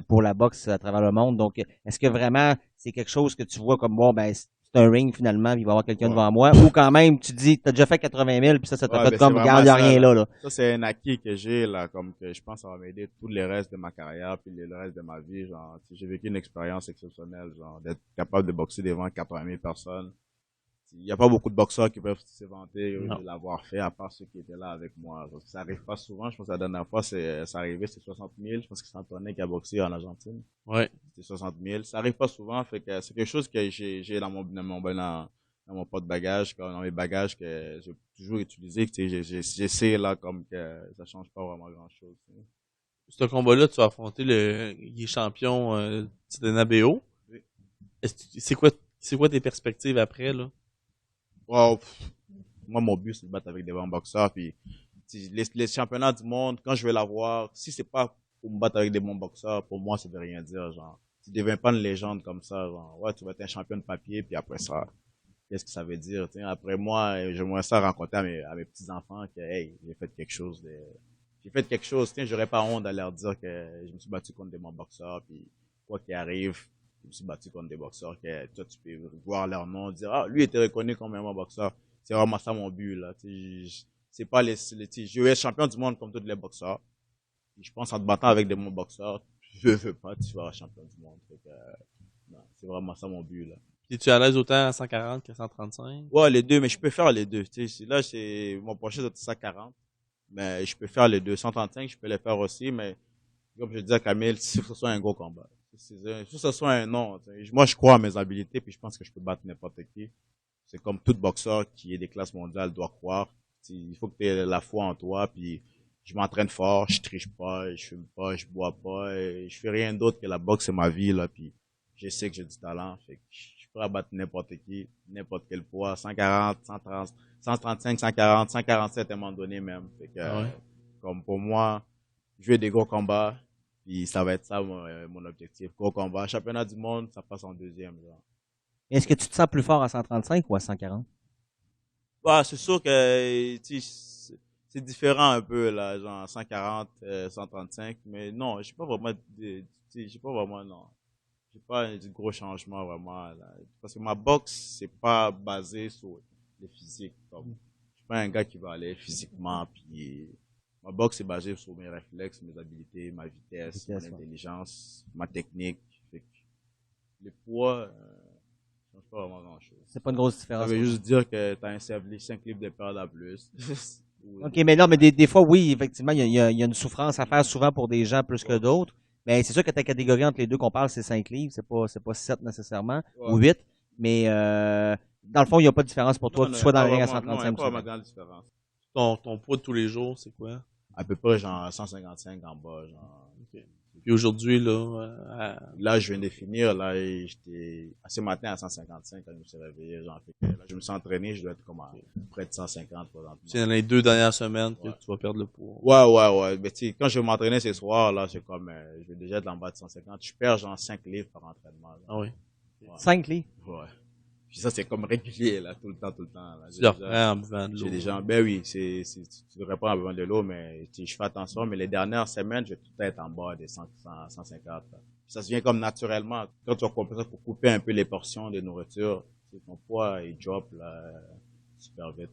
pour la boxe à travers le monde. Donc, est-ce que vraiment c'est quelque chose que tu vois comme, bon, ben, c'est un ring finalement, il va y avoir quelqu'un devant moi? Ou quand même, tu dis, t'as déjà fait 80 000, puis ça t'a fait comme, regarde, il n'y a rien là. Ça, c'est un acquis que j'ai, là, comme que je pense que ça va m'aider tout le reste de ma carrière, puis le reste de ma vie. Genre, j'ai vécu une expérience exceptionnelle, genre, d'être capable de boxer devant 80 000 personnes. Il n'y a pas beaucoup de boxeurs qui peuvent se vanter de l'avoir fait, à part ceux qui étaient là avec moi. Donc, ça arrive pas souvent. Je pense que la dernière fois, ça arrivait, c'est 60 000. Je pense que c'est Antonin qui a boxé en Argentine. Ouais. C'était 60 000. Ça arrive pas souvent. Fait que c'est quelque chose que j'ai dans mon porte-bagages, dans mes bagages que j'ai toujours utilisé. J'essaie là, comme que ça change pas vraiment grand-chose. Ce combat-là, tu vas affronter il est champion de Nabéo. Oui. C'est quoi tes perspectives après, là? Wow. Moi, mon but, c'est de battre avec des bons boxeurs. Puis, les championnats du monde, quand je vais l'avoir, si c'est pas pour me battre avec des bons boxeurs, pour moi, ça veut rien dire, genre. Tu deviens pas une légende comme ça, genre. Ouais, tu vas être un champion de papier, puis après ça, qu'est-ce que ça veut dire, t'sais? Après moi, j'aimerais ça rencontrer à mes petits-enfants que, hey, j'ai fait quelque chose, j'aurais pas honte de leur dire que je me suis battu contre des bons boxeurs, puis quoi qu'il arrive, je me suis battu contre des boxeurs que toi tu peux voir leur nom, dire ah lui était reconnu comme un bon boxeur. C'est vraiment ça mon but là. C'est pas je veux être champion du monde comme tous les boxeurs. Et je pense en te battant avec des bons boxeurs, je veux pas tu seras champion du monde. Non, c'est vraiment ça mon but là. Es-tu à l'aise autant à 140 qu'à 135? Ouais, les deux, mais je peux faire les deux. Là c'est mon prochain c'est 140, mais je peux faire les deux. 135, je peux les faire aussi, mais comme je disais à Camille, si ce soit un gros combat. Si ce soit un non. Moi, je crois à mes habilités, puis je pense que je peux battre n'importe qui. C'est comme tout boxeur qui est des classes mondiales doit croire. Il faut que tu aies la foi en toi, puis je m'entraîne fort, je triche pas, je fume pas, je bois pas, et je fais rien d'autre que la boxe, c'est ma vie, là, puis je sais que j'ai du talent, fait que je peux battre n'importe qui, n'importe quel poids, 140, 130, 135, 140, 147 à un moment donné même. Fait que, comme pour moi, je veux des gros combats, puis ça va être ça mon objectif. Gros combat. Championnat du monde, ça passe en deuxième. Genre. Est-ce que tu te sens plus fort à 135 ou à 140? Bah, c'est sûr que c'est différent un peu, là, genre 140, 135, mais non, j'ai pas vraiment non. J'ai pas un gros changement vraiment, là. Parce que ma boxe, c'est pas basé sur le physique. Comme, je suis pas un gars qui va aller physiquement, puis ma boxe est basée sur mes réflexes, mes habiletés, ma vitesse, mon intelligence, ma technique. Les poids, ça change pas vraiment grand-chose. C'est pas une grosse différence. Ça veut juste dire que t'as un 5 livres de perte à plus. OK, mais non, mais des fois, oui, effectivement, il y a une souffrance à faire souvent pour des gens plus que d'autres. Mais c'est sûr que ta catégorie entre les deux qu'on parle, c'est 5 livres. C'est pas 7 nécessairement, ou 8. Mais dans le fond, il n'y a pas de différence pour toi, que tu sois dans le ring à 135. Non, il n'y a pas de différence. Ton poids de tous les jours, c'est quoi? À peu près, genre, 155 en bas, genre. Okay. Puis aujourd'hui, là, là, je viens de finir, là, j'étais, ce matin à 155 quand je me suis réveillé, genre, là, je me suis entraîné, je dois être comme à près de 150, c'est dans les 2 dernières semaines que tu vas perdre le poids. Ouais. Mais tu sais, quand je vais m'entraîner ce soir, là, c'est comme, je vais déjà être en bas de 150. Je perds genre 5 livres par entraînement. Là. Ah oui? Ouais. 5 livres? Ouais. Puis ça, c'est comme régulier, là, tout le temps, là. Tu le reprends en buvant de l'eau. J'ai des gens, ben oui, tu devrais pas en buvant de l'eau, mais je fais attention. Mais les dernières semaines, je vais tout être en bas des 150. Là. Ça se vient comme naturellement. Quand tu vas couper un peu les portions de nourriture, ton poids, il drop, là, super vite.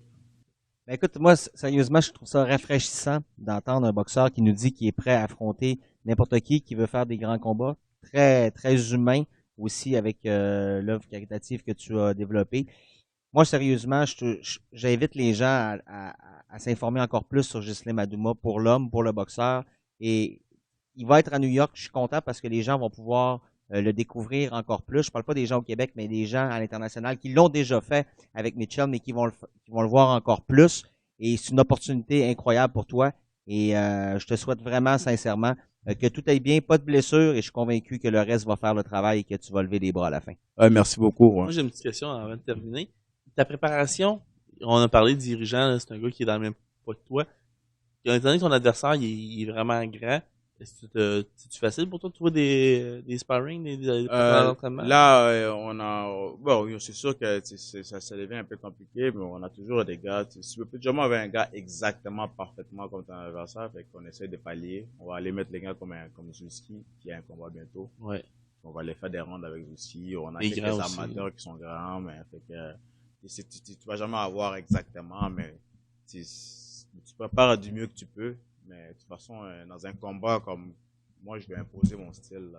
Ben écoute, moi, sérieusement, je trouve ça rafraîchissant d'entendre un boxeur qui nous dit qu'il est prêt à affronter n'importe qui veut faire des grands combats. Très, très humain aussi avec l'œuvre caritative que tu as développée. Moi, sérieusement, j'invite les gens à s'informer encore plus sur Ghislain Madouma pour l'homme, pour le boxeur. Et il va être à New York. Je suis content parce que les gens vont pouvoir le découvrir encore plus. Je parle pas des gens au Québec, mais des gens à l'international qui l'ont déjà fait avec Mitchell, mais qui vont le voir encore plus. Et c'est une opportunité incroyable pour toi. Et je te souhaite vraiment, sincèrement, que tout aille bien, pas de blessure, et je suis convaincu que le reste va faire le travail et que tu vas lever les bras à la fin. Merci beaucoup. Ouais. Moi, j'ai une petite question avant de terminer. Ta préparation, on a parlé de dirigeant, c'est un gars qui est dans le même poids que toi. Étant donné que ton adversaire il est vraiment grand, C'est facile pour toi de trouver des sparring, des entraînements? Là, on a, bon, c'est sûr que ça devient un peu compliqué, mais on a toujours des gars. Si tu peux jamais avoir un gars exactement, parfaitement comme ton adversaire, fait qu'on essaie de pallier. On va aller mettre les gars comme Zulski, qui a un combat bientôt. Ouais. On va les faire des rounds avec Zulski. On a Des quelques grands aussi. amateurs qui sont grands, mais fait que tu vas jamais avoir exactement, mais tu prépares du mieux que tu peux. Mais de toute façon, dans un combat comme moi, je vais imposer mon style. Là.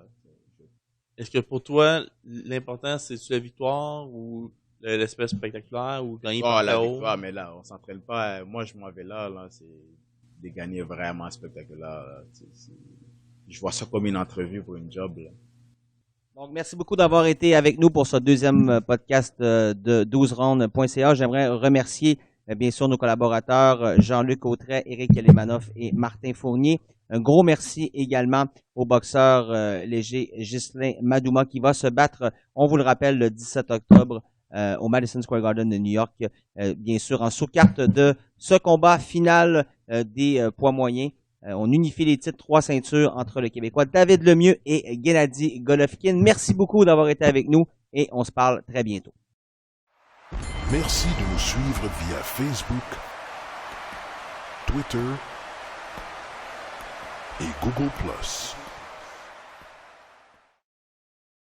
Est-ce que pour toi, l'important, c'est-tu la victoire ou l'espèce spectaculaire ou gagner par la KO? victoire, mais là, on s'entraîne pas. Moi, je m'en vais là, c'est de gagner vraiment spectaculaire. Là. Je vois ça comme une entrevue pour une job. Là. Donc, merci beaucoup d'avoir été avec nous pour ce deuxième podcast de 12rounds.ca. J'aimerais remercier bien sûr nos collaborateurs Jean-Luc Autret, Éric Kelemanoff et Martin Fournier. Un gros merci également au boxeur léger Ghislain Madouma qui va se battre, on vous le rappelle, le 17 octobre au Madison Square Garden de New York, bien sûr en sous-carte de ce combat final des poids moyens. On unifie les titres, 3 ceintures entre le Québécois David Lemieux et Gennady Golovkin. Merci beaucoup d'avoir été avec nous et on se parle très bientôt. Merci de nous suivre via Facebook, Twitter et Google+.